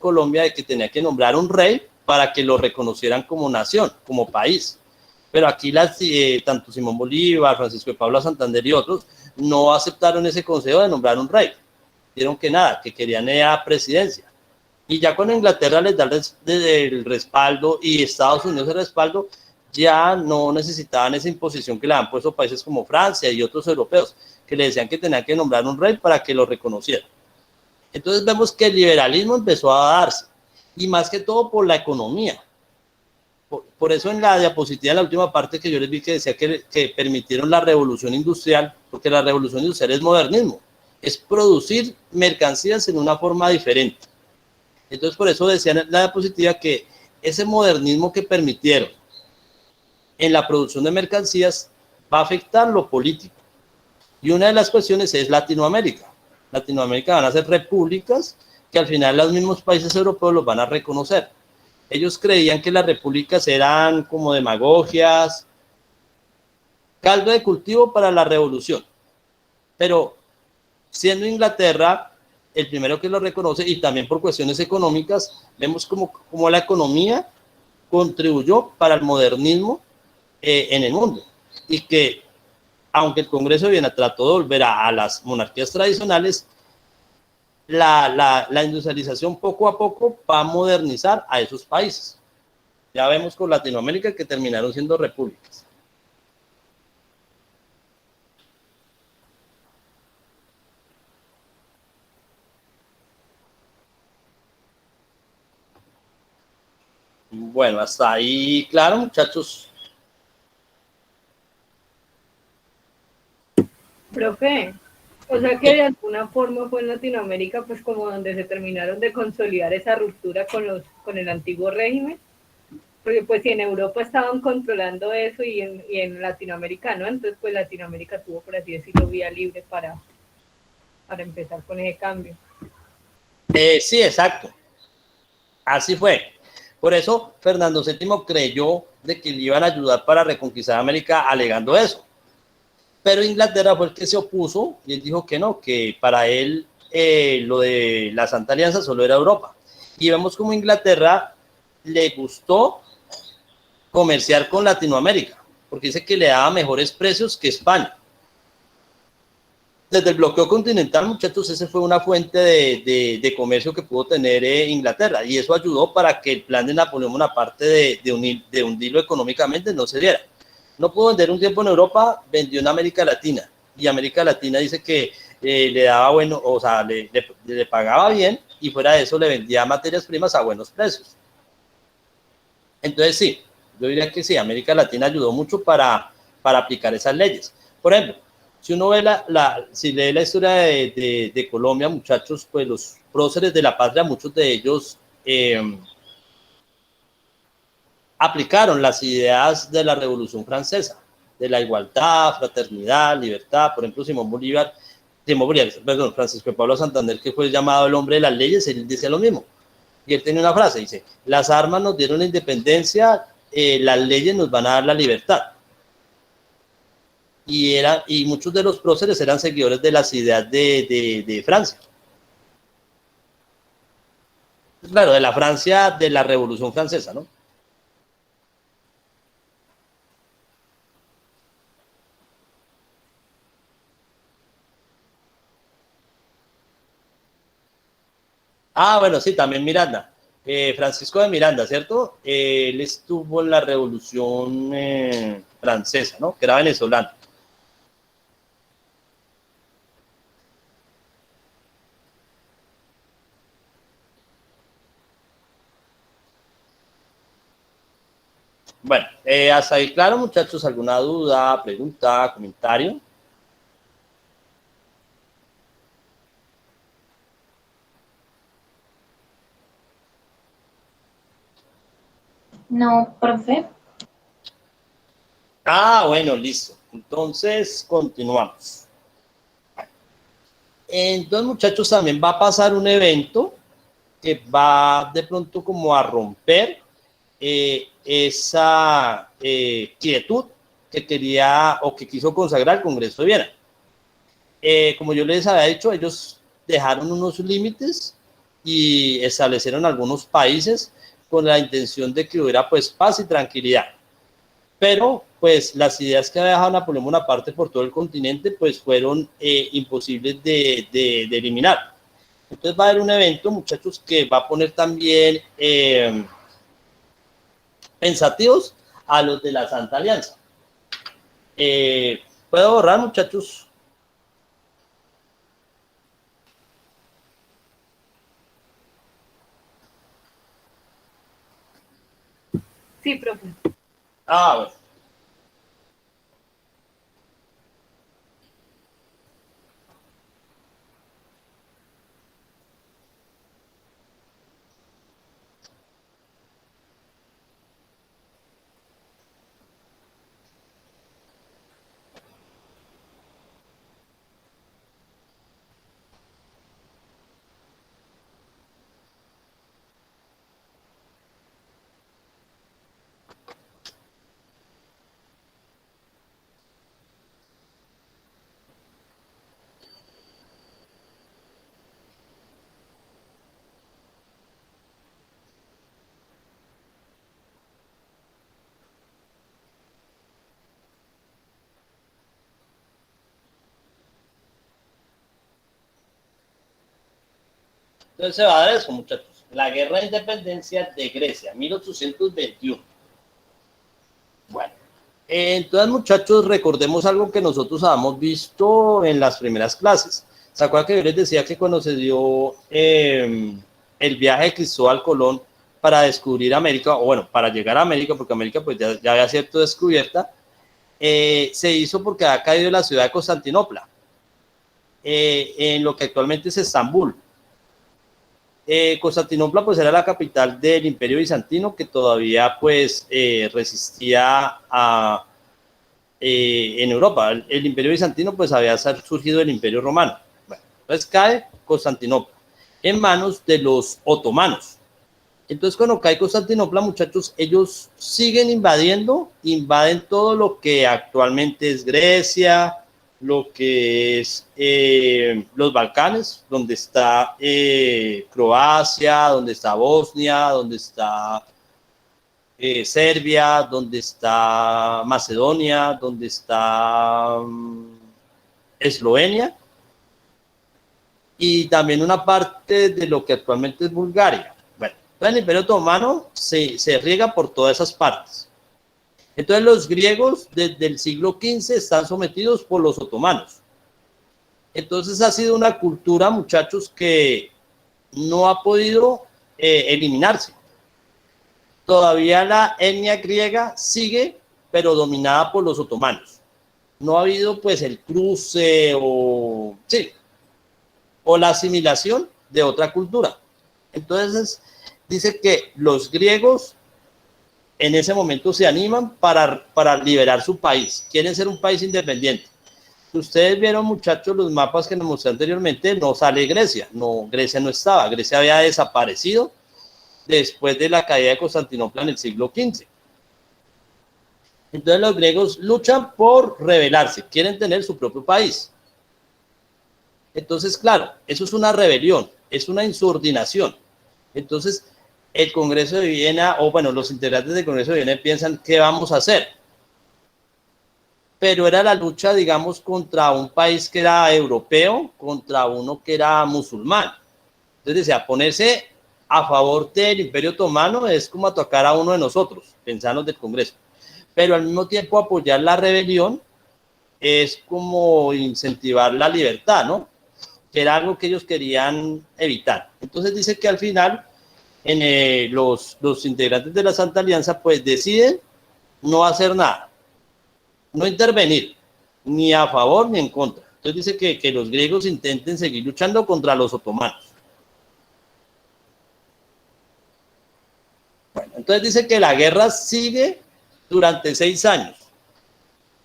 Colombia, de que tenía que nombrar un rey para que lo reconocieran como nación, como país. Pero aquí tanto Simón Bolívar, Francisco de Paula Santander y otros no aceptaron ese consejo de nombrar un rey. Dijeron que nada, que querían la presidencia. Y ya cuando Inglaterra les da el respaldo y Estados Unidos el respaldo, ya no necesitaban esa imposición que le han puesto países como Francia y otros europeos, que le decían que tenían que nombrar un rey para que lo reconocieran. Entonces vemos que el liberalismo empezó a darse, y más que todo por la economía. Por eso en la diapositiva, en la última parte que yo les vi que decía que permitieron la revolución industrial, porque la revolución industrial es modernismo, es producir mercancías en una forma diferente. Entonces por eso decía en la diapositiva que ese modernismo que permitieron en la producción de mercancías va a afectar lo político. Y una de las cuestiones es Latinoamérica. Latinoamérica van a ser repúblicas que al final los mismos países europeos los van a reconocer. Ellos creían que las repúblicas eran como demagogias, caldo de cultivo para la revolución. Pero siendo Inglaterra el primero que lo reconoce, y también por cuestiones económicas, vemos como la economía contribuyó para el modernismo en el mundo. Y que, aunque el Congreso de Viena trató de volver a las monarquías tradicionales, la industrialización poco a poco va a modernizar a esos países. Ya vemos con Latinoamérica que terminaron siendo repúblicas. Bueno, hasta ahí, claro, muchachos. Profe, o sea que de alguna forma fue en Latinoamérica pues como donde se terminaron de consolidar esa ruptura con el antiguo régimen, porque pues si en Europa estaban controlando eso y en Latinoamérica no, entonces pues Latinoamérica tuvo, por así decirlo, vía libre para empezar con ese cambio. Sí, exacto. Así fue. Por eso Fernando VII creyó de que le iban a ayudar para reconquistar América alegando eso. Pero Inglaterra fue el que se opuso y él dijo que no, que para él lo de la Santa Alianza solo era Europa. Y vemos como Inglaterra le gustó comerciar con Latinoamérica, porque dice que le daba mejores precios que España. Desde el bloqueo continental, muchachos, esa fue una fuente de comercio que pudo tener Inglaterra, y eso ayudó para que el plan de Napoleón Bonaparte de hundirlo económicamente no se diera. No pudo vender un tiempo en Europa, vendió en América Latina, y América Latina dice que le daba bueno, o sea, le pagaba bien, y fuera de eso le vendía materias primas a buenos precios. Entonces sí, yo diría que sí, América Latina ayudó mucho para aplicar esas leyes. Por ejemplo, si uno ve si lee la historia de Colombia, muchachos, pues los próceres de la patria, muchos de ellos aplicaron las ideas de la Revolución Francesa, de la igualdad, fraternidad, libertad. Por ejemplo, Francisco de Pablo Santander, que fue llamado el hombre de las leyes, él decía lo mismo. Y él tiene una frase, dice: las armas nos dieron la independencia, las leyes nos van a dar la libertad. Y muchos de los próceres eran seguidores de las ideas de Francia. Claro, de la Francia de la Revolución Francesa, ¿no? Ah, bueno, sí, también Miranda. Francisco de Miranda, ¿cierto? Él estuvo en la Revolución Francesa, ¿no? Que era venezolano. Bueno, hasta ahí, claro, muchachos, ¿alguna duda, pregunta, comentario? No, profe. Ah, bueno, listo. Entonces, continuamos. Entonces, muchachos, también va a pasar un evento que va de pronto como a romper esa quietud que quería o que quiso consagrar el Congreso de Viena. Como yo les había dicho, ellos dejaron unos límites y establecieron algunos países con la intención de que hubiera pues paz y tranquilidad. Pero pues las ideas que había dejado Napoleón Bonaparte por todo el continente pues fueron imposibles de eliminar. Entonces va a haber un evento, muchachos, que va a poner también pensativos a los de la Santa Alianza. ¿Puedo borrar, muchachos? Sí, profe. Ah, bueno. Entonces se va a dar eso, muchachos. La guerra de independencia de Grecia, 1821. Bueno, entonces, muchachos, recordemos algo que nosotros habíamos visto en las primeras clases. ¿Se acuerdan que yo les decía que cuando se dio el viaje de Cristóbal Colón para descubrir América, o bueno, para llegar a América, porque América pues ya había sido descubierta, se hizo porque había caído la ciudad de Constantinopla, en lo que actualmente es Estambul. Constantinopla pues era la capital del Imperio Bizantino que todavía pues resistía en Europa. El Imperio Bizantino pues había surgido del Imperio Romano. Bueno, entonces cae Constantinopla en manos de los otomanos. Entonces cuando cae Constantinopla, muchachos, ellos siguen invaden todo lo que actualmente es Grecia, lo que es los Balcanes, donde está Croacia, donde está Bosnia, donde está Serbia, donde está Macedonia, donde está Eslovenia, y también una parte de lo que actualmente es Bulgaria. Bueno, el Imperio Otomano se riega por todas esas partes. Entonces los griegos desde el siglo XV están sometidos por los otomanos. Entonces ha sido una cultura, muchachos, que no ha podido eliminarse. Todavía la etnia griega sigue, pero dominada por los otomanos. No ha habido pues el cruce o la asimilación de otra cultura. Entonces dice que los griegos en ese momento se animan para liberar su país. Quieren ser un país independiente. Si ustedes vieron, muchachos, los mapas que nos mostré anteriormente, no sale Grecia. No, Grecia no estaba. Grecia había desaparecido después de la caída de Constantinopla en el siglo XV. Entonces los griegos luchan por rebelarse. Quieren tener su propio país. Entonces, claro, eso es una rebelión. Es una insubordinación. Entonces, el Congreso de Viena, o bueno, los integrantes del Congreso de Viena piensan, ¿qué vamos a hacer? Pero era la lucha, digamos, contra un país que era europeo, contra uno que era musulmán. Entonces decía, ponerse a favor del Imperio Otomano es como atacar a uno de nosotros, pensanos del Congreso. Pero al mismo tiempo apoyar la rebelión es como incentivar la libertad, ¿no? Que era algo que ellos querían evitar. Entonces dice que al final los integrantes de la Santa Alianza pues deciden no hacer nada, no intervenir, ni a favor ni en contra. Entonces dice que los griegos intenten seguir luchando contra los otomanos. Bueno, entonces dice que la guerra sigue durante 6 años.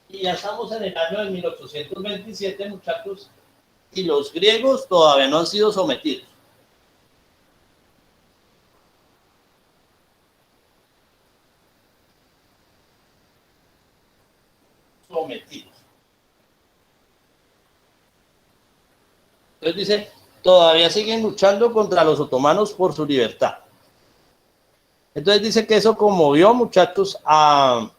Y ya estamos en el año de 1827, muchachos, y los griegos todavía no han sido sometidos. Entonces dice, todavía siguen luchando contra los otomanos por su libertad. Entonces dice que eso conmovió, muchachos, a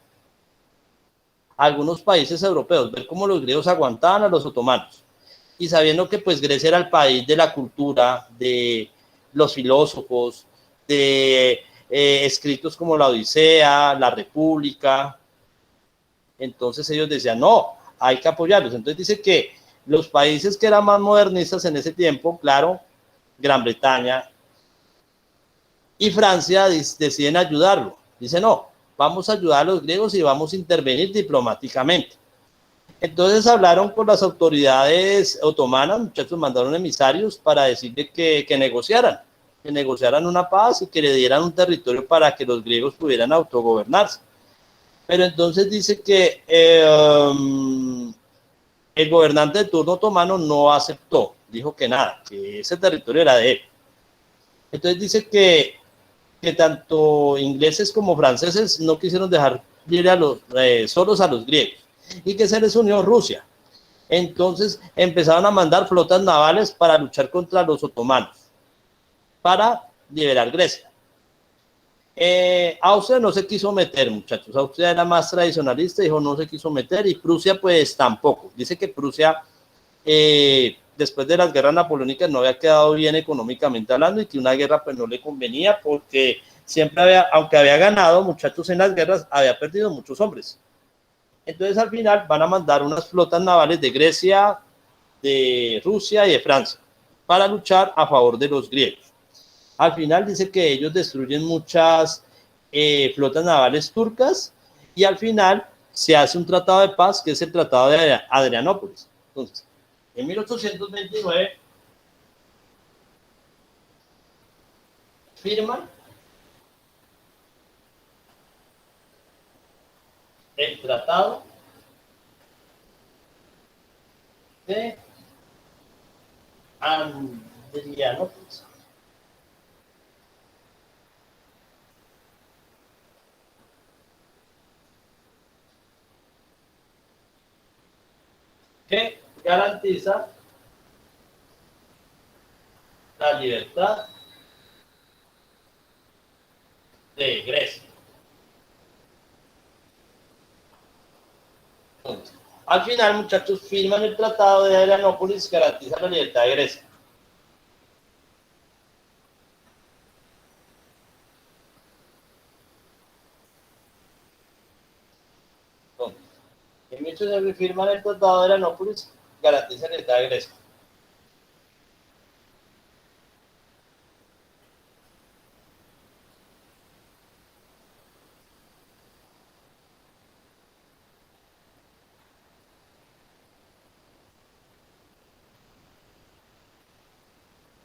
algunos países europeos, ver cómo los griegos aguantaban a los otomanos. Y sabiendo que pues Grecia era el país de la cultura, de los filósofos, de escritos como la Odisea, la República. Entonces ellos decían, no, hay que apoyarlos. Entonces dice que los países que eran más modernistas en ese tiempo, claro, Gran Bretaña y Francia deciden ayudarlo. Dice, no, vamos a ayudar a los griegos y vamos a intervenir diplomáticamente. Entonces hablaron con las autoridades otomanas, muchachos, mandaron emisarios para decirle que negociaran una paz y que le dieran un territorio para que los griegos pudieran autogobernarse. Pero entonces dice que el gobernante de turno otomano no aceptó, dijo que nada, que ese territorio era de él. Entonces dice que tanto ingleses como franceses no quisieron dejar ir solos a los griegos y que se les unió Rusia. Entonces empezaron a mandar flotas navales para luchar contra los otomanos, para liberar Grecia. Austria no se quiso meter, muchachos. Austria era más tradicionalista, dijo no se quiso meter, y Prusia pues tampoco. Dice que Prusia después de las guerras napoleónicas no había quedado bien económicamente hablando y que una guerra pues no le convenía porque siempre aunque había ganado, muchachos, en las guerras, había perdido muchos hombres. Entonces al final van a mandar unas flotas navales de Grecia, de Rusia y de Francia para luchar a favor de los griegos. Al final dice que ellos destruyen muchas flotas navales turcas y al final se hace un tratado de paz que es el Tratado de Adrianópolis. Entonces, en 1829 firman el Tratado de Adrianópolis. Que garantiza la libertad de Grecia. Al final, muchachos, firman el Tratado de Adrianópolis que garantiza la libertad de Grecia. En 1800 firman el Tratado de Adrianópolis, garantiza la libertad de Grecia.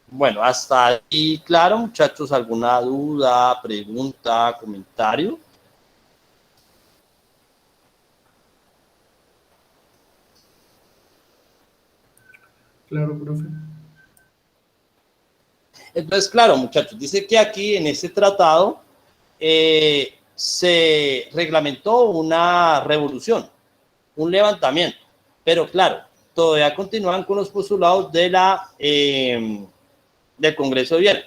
Bueno, hasta ahí, claro, muchachos, ¿alguna duda, pregunta, comentario? Claro, profe. Entonces, claro, muchachos, dice que aquí en este tratado se reglamentó una revolución, un levantamiento, pero claro, todavía continúan con los postulados de del Congreso de Viena.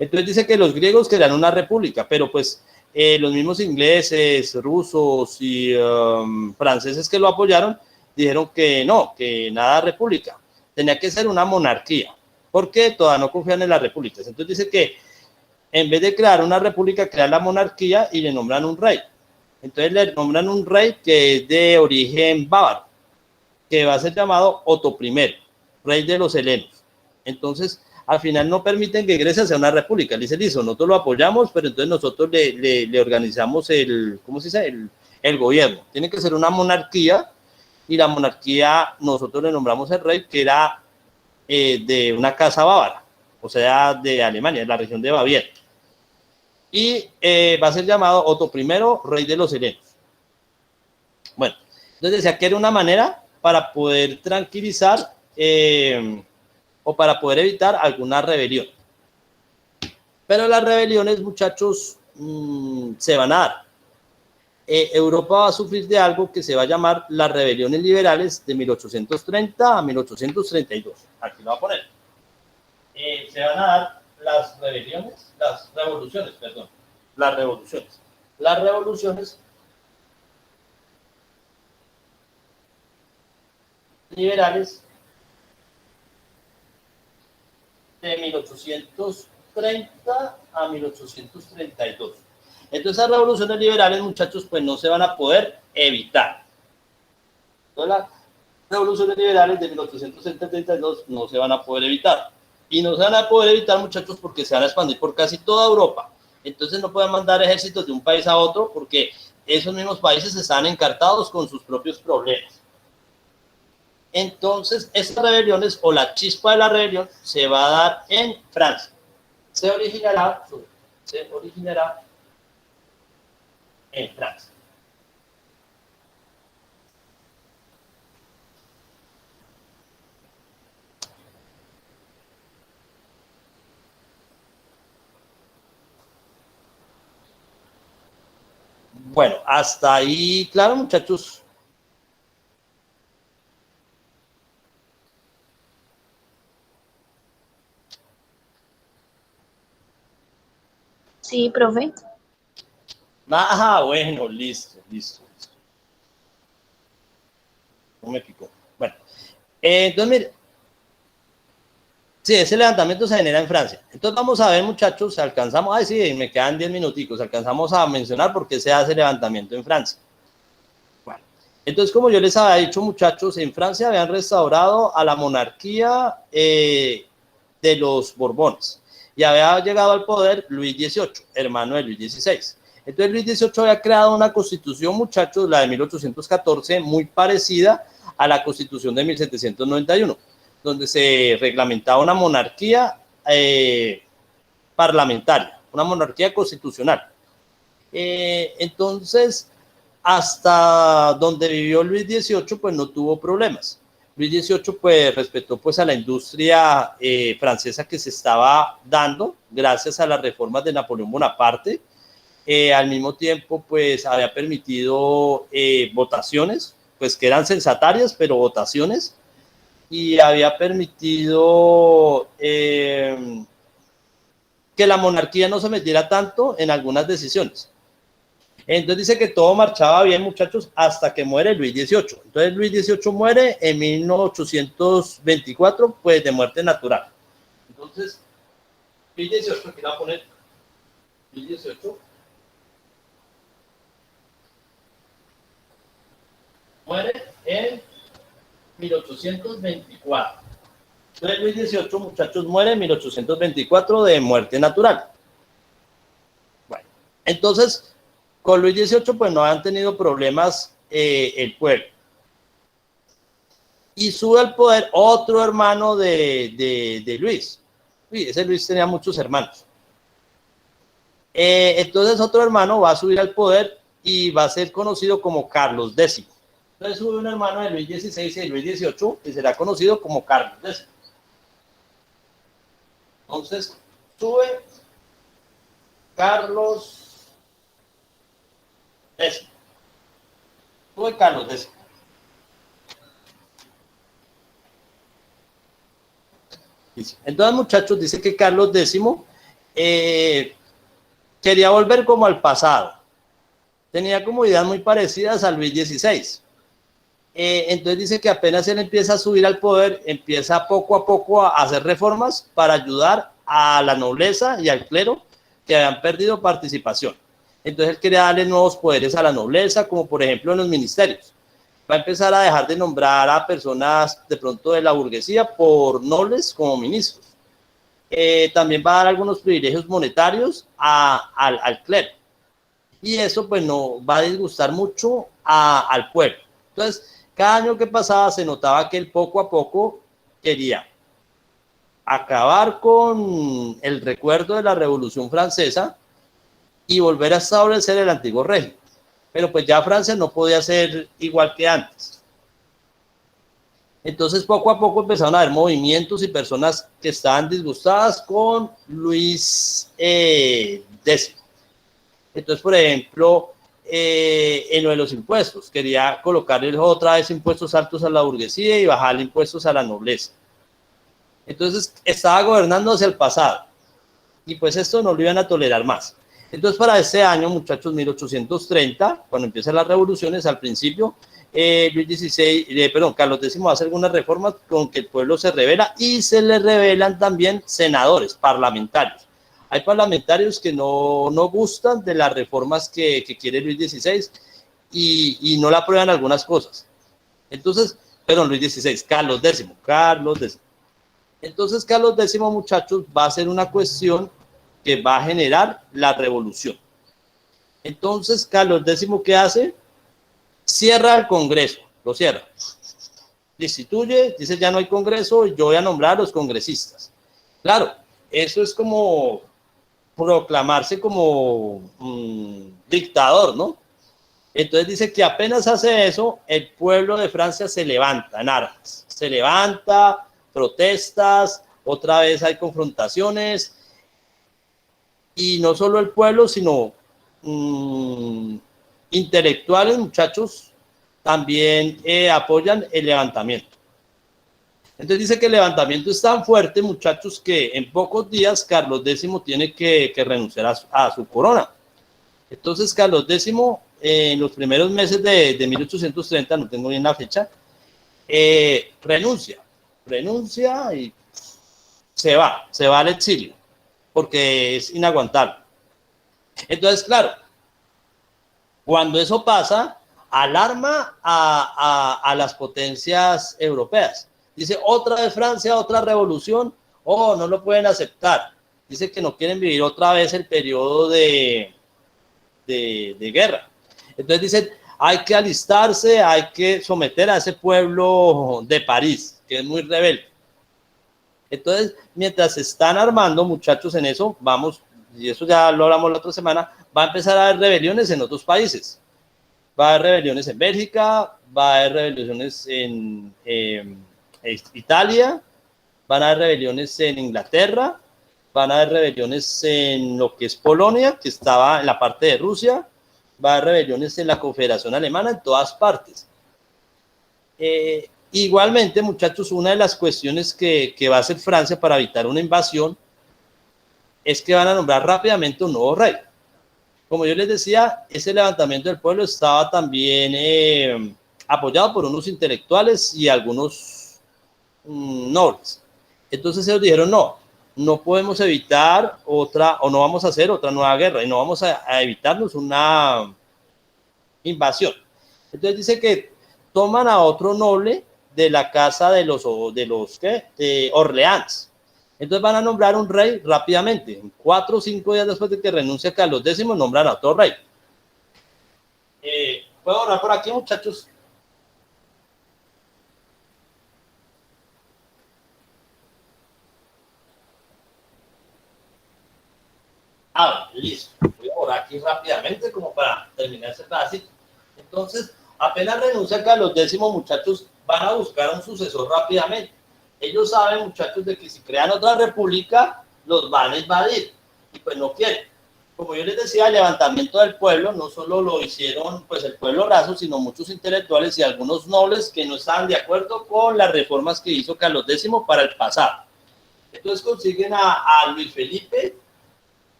Entonces dice que los griegos querían una república, pero pues los mismos ingleses, rusos y franceses que lo apoyaron dijeron que no, que nada república, tenía que ser una monarquía. porque todavía no confían en las repúblicas. Entonces dice que en vez de crear una república, crean la monarquía y le nombran un rey. Entonces le nombran un rey que es de origen bávaro, que va a ser llamado Otto I, rey de los helenos. Entonces, al final no permiten que Grecia sea una república. Le dicen, listo, nosotros lo apoyamos, pero entonces nosotros le organizamos ¿cómo se dice? El gobierno. Tiene que ser una monarquía, y la monarquía nosotros le nombramos el rey, que era de una casa bávara, o sea, de Alemania, de la región de Baviera. Y va a ser llamado Otto I, rey de los helenos. Bueno, entonces decía que era una manera para poder tranquilizar o para poder evitar alguna rebelión. Pero las rebeliones, muchachos, se van a dar. Europa va a sufrir de algo que se va a llamar las rebeliones liberales de 1830 a 1832. Aquí lo voy a poner. Se van a dar las revoluciones. Las revoluciones liberales de 1830 a 1832. Entonces, esas revoluciones liberales, muchachos, pues no se van a poder evitar. Entonces, las revoluciones liberales de 1832 no se van a poder evitar. Y no se van a poder evitar, muchachos, porque se van a expandir por casi toda Europa. Entonces, no pueden mandar ejércitos de un país a otro porque esos mismos países están encartados con sus propios problemas. Entonces, estas rebeliones o la chispa de la rebelión se va a dar en Francia. Se originará en Francia. Bueno, hasta ahí, claro, muchachos. Sí, profe. Ah, bueno, listo. No me picó. Bueno, entonces, mire. Sí, ese levantamiento se genera en Francia. Entonces vamos a ver, muchachos, alcanzamos, sí, me quedan 10 minuticos, alcanzamos a mencionar por qué se hace levantamiento en Francia. Bueno, entonces, como yo les había dicho, muchachos, en Francia habían restaurado a la monarquía de los Borbones y había llegado al poder Luis XVIII, hermano de Luis XVI. Entonces Luis XVIII había creado una constitución, muchachos, la de 1814, muy parecida a la constitución de 1791, donde se reglamentaba una monarquía parlamentaria, una monarquía constitucional. Entonces, hasta donde vivió Luis XVIII, pues no tuvo problemas. Luis XVIII pues respetó pues a la industria francesa que se estaba dando gracias a las reformas de Napoleón Bonaparte. Al mismo tiempo pues había permitido votaciones, pues que eran censatarias, pero votaciones, y había permitido que la monarquía no se metiera tanto en algunas decisiones. Entonces dice que todo marchaba bien, muchachos, hasta que muere Luis XVIII. Entonces Luis XVIII muere en 1824, pues de muerte natural. Entonces, Luis XVIII, aquí la voy a poner, Luis XVIII muere en 1824. Entonces Luis XVIII, muchachos, muere en 1824 de muerte natural. Bueno, entonces con Luis XVIII pues no han tenido problemas el pueblo. Y sube al poder otro hermano de Luis. Uy, ese Luis tenía muchos hermanos. Entonces otro hermano va a subir al poder y va a ser conocido como Carlos X. Entonces sube un hermano de Luis XVI y de Luis XVIII y será conocido como Carlos X. Entonces sube Carlos X. Sube Carlos X. Entonces, muchachos, dice que Carlos X quería volver como al pasado. Tenía como ideas muy parecidas a Luis XVI. Entonces dice que apenas él empieza a subir al poder, empieza poco a poco a hacer reformas para ayudar a la nobleza y al clero que habían perdido participación. Entonces él quería darle nuevos poderes a la nobleza, como por ejemplo en los ministerios. Va a empezar a dejar de nombrar a personas de pronto de la burguesía por nobles como ministros. También va a dar algunos privilegios monetarios al clero. Y eso pues no va a disgustar mucho al pueblo. Entonces, cada año que pasaba se notaba que él poco a poco quería acabar con el recuerdo de la Revolución Francesa y volver a establecer el antiguo régimen. Pero pues ya Francia no podía ser igual que antes. Entonces poco a poco empezaron a haber movimientos y personas que estaban disgustadas con Luis X. Entonces, por ejemplo, en lo de los impuestos, quería colocarle otra vez impuestos altos a la burguesía y bajarle impuestos a la nobleza. Entonces estaba gobernando hacia el pasado y pues esto no lo iban a tolerar más. Entonces para ese año, muchachos, 1830, cuando empiezan las revoluciones, al principio Carlos X hace algunas reformas con que el pueblo se rebela y se le rebelan también senadores, parlamentarios. Hay parlamentarios que no gustan de las reformas que quiere Luis XVI y no le aprueban algunas cosas. Entonces, Luis XVI, Carlos X. Entonces, Carlos X, muchachos, va a ser una cuestión que va a generar la revolución. Entonces, Carlos X, ¿qué hace? Cierra el Congreso, lo cierra. Destituye, dice ya no hay Congreso, yo voy a nombrar a los congresistas. Claro, eso es como proclamarse como dictador, ¿no? Entonces dice que apenas hace eso, el pueblo de Francia se levanta en armas, se levanta, protestas, otra vez hay confrontaciones, y no solo el pueblo, sino intelectuales, muchachos, también apoyan el levantamiento. Entonces dice que el levantamiento es tan fuerte, muchachos, que en pocos días Carlos X tiene que renunciar a su corona. Entonces Carlos X, en los primeros meses de 1830, no tengo bien la fecha, renuncia y se va al exilio, porque es inaguantable. Entonces, claro, cuando eso pasa, alarma a las potencias europeas. Dice, otra vez Francia, otra revolución, no lo pueden aceptar. Dice que no quieren vivir otra vez el periodo de guerra. Entonces dicen, hay que alistarse, hay que someter a ese pueblo de París, que es muy rebelde. Entonces, mientras se están armando, muchachos, en eso, vamos, y eso ya lo hablamos la otra semana, va a empezar a haber rebeliones en otros países. Va a haber rebeliones en Bélgica, va a haber rebeliones en Italia, van a haber rebeliones en Inglaterra, van a haber rebeliones en lo que es Polonia, que estaba en la parte de Rusia, va a haber rebeliones en la Confederación Alemana, en todas partes. Igualmente, muchachos, una de las cuestiones que va a hacer Francia para evitar una invasión es que van a nombrar rápidamente un nuevo rey. Como yo les decía, ese levantamiento del pueblo estaba también apoyado por unos intelectuales y algunos nobles. Entonces ellos dijeron, no podemos evitar otra, o no vamos a hacer otra nueva guerra, y no vamos a evitarnos una invasión. Entonces dice que toman a otro noble de la casa de los Orleans. Entonces van a nombrar un rey rápidamente. En 4 o 5 días después de que renuncia Carlos X, nombran a otro rey. ¿Puedo orar por aquí, muchachos? Listo. Voy a orar aquí rápidamente como para terminar ese pedacito. Entonces, apenas renuncia Carlos X, muchachos, van a buscar un sucesor rápidamente. Ellos saben, muchachos, de que si crean otra república, los van a invadir. Y pues no quieren. Como yo les decía, el levantamiento del pueblo no solo lo hicieron pues el pueblo raso, sino muchos intelectuales y algunos nobles que no estaban de acuerdo con las reformas que hizo Carlos X para el pasado. Entonces consiguen a Luis Felipe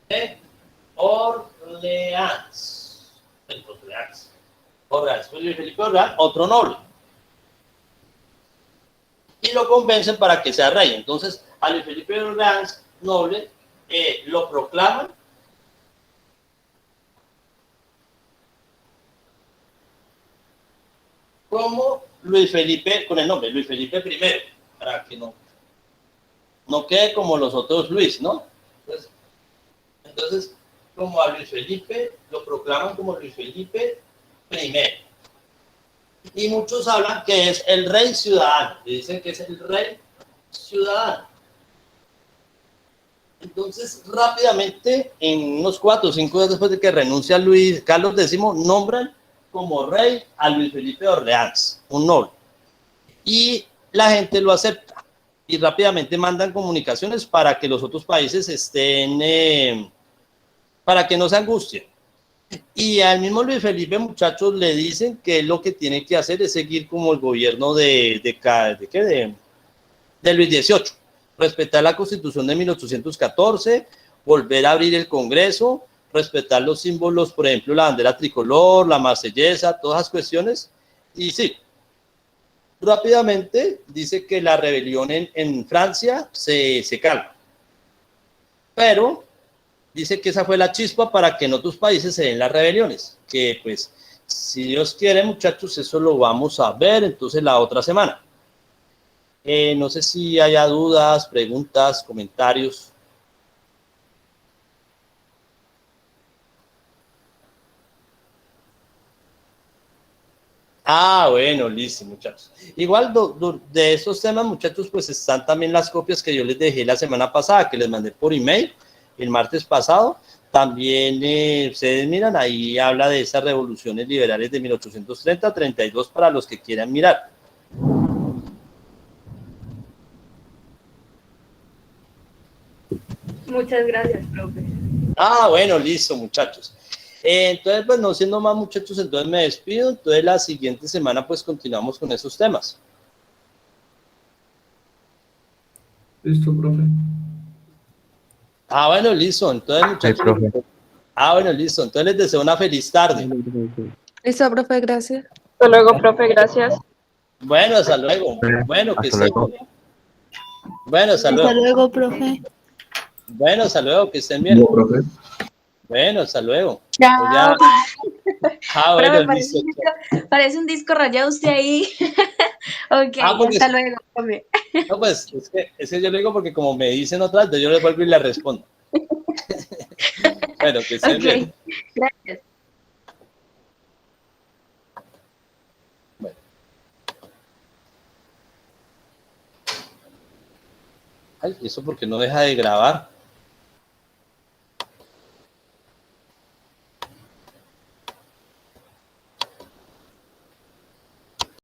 de Orleans. Orleans. Pues Luis Felipe de Orleans, otro noble. Y lo convencen para que sea rey. Entonces, a Luis Felipe de Orleans, noble, lo proclaman como Luis Felipe, con el nombre Luis Felipe I, para que no quede como los otros Luis, ¿no? Entonces, como a Luis Felipe, lo proclaman como Luis Felipe I. Y muchos hablan que es el rey ciudadano, dicen que es el rey ciudadano. Entonces, rápidamente, en unos 4 o 5 días después de que renuncia Carlos X, nombran como rey a Luis Felipe de Orleans, un noble. Y la gente lo acepta. Y rápidamente mandan comunicaciones para que los otros países estén, para que no se angustien. Y al mismo Luis Felipe, muchachos, le dicen que lo que tiene que hacer es seguir como el gobierno de Luis XVIII. Respetar la Constitución de 1814, volver a abrir el Congreso, respetar los símbolos, por ejemplo, la bandera tricolor, la marsellesa, todas esas cuestiones. Y sí, rápidamente dice que la rebelión en Francia se calma. Pero dice que esa fue la chispa para que en otros países se den las rebeliones. Que pues, si Dios quiere, muchachos, eso lo vamos a ver entonces la otra semana. No sé si haya dudas, preguntas, comentarios. Bueno, listo, muchachos. Igual de esos temas, muchachos, pues están también las copias que yo les dejé la semana pasada, que les mandé por email el martes pasado. También ustedes miran, ahí habla de esas revoluciones liberales de 1830-32 para los que quieran mirar. Muchas gracias, profe. Bueno, listo, muchachos. Entonces, pues no siendo más, muchachos, entonces me despido. Entonces la siguiente semana pues continuamos con esos temas. Listo, profe. Bueno, listo. Entonces, muchachos. profe. Bueno, listo. Entonces les deseo una feliz tarde. Listo, profe, gracias. Hasta luego, profe, gracias. Bueno, hasta luego. Bueno, que Hasta estén luego. bien. Bueno, hasta Hasta luego. luego, profe. Bueno, hasta luego, que estén bien. No, profe. Bueno, hasta luego. Chao. Bueno, Profe, listo. parece un disco rayado usted ahí. Ok, Porque hasta luego, profe. no, pues es que yo le digo porque como me dicen otras, yo les vuelvo y les respondo. Bueno, que estén bien. Ok, gracias. Bueno. Ay, ¿y eso porque no deja de grabar?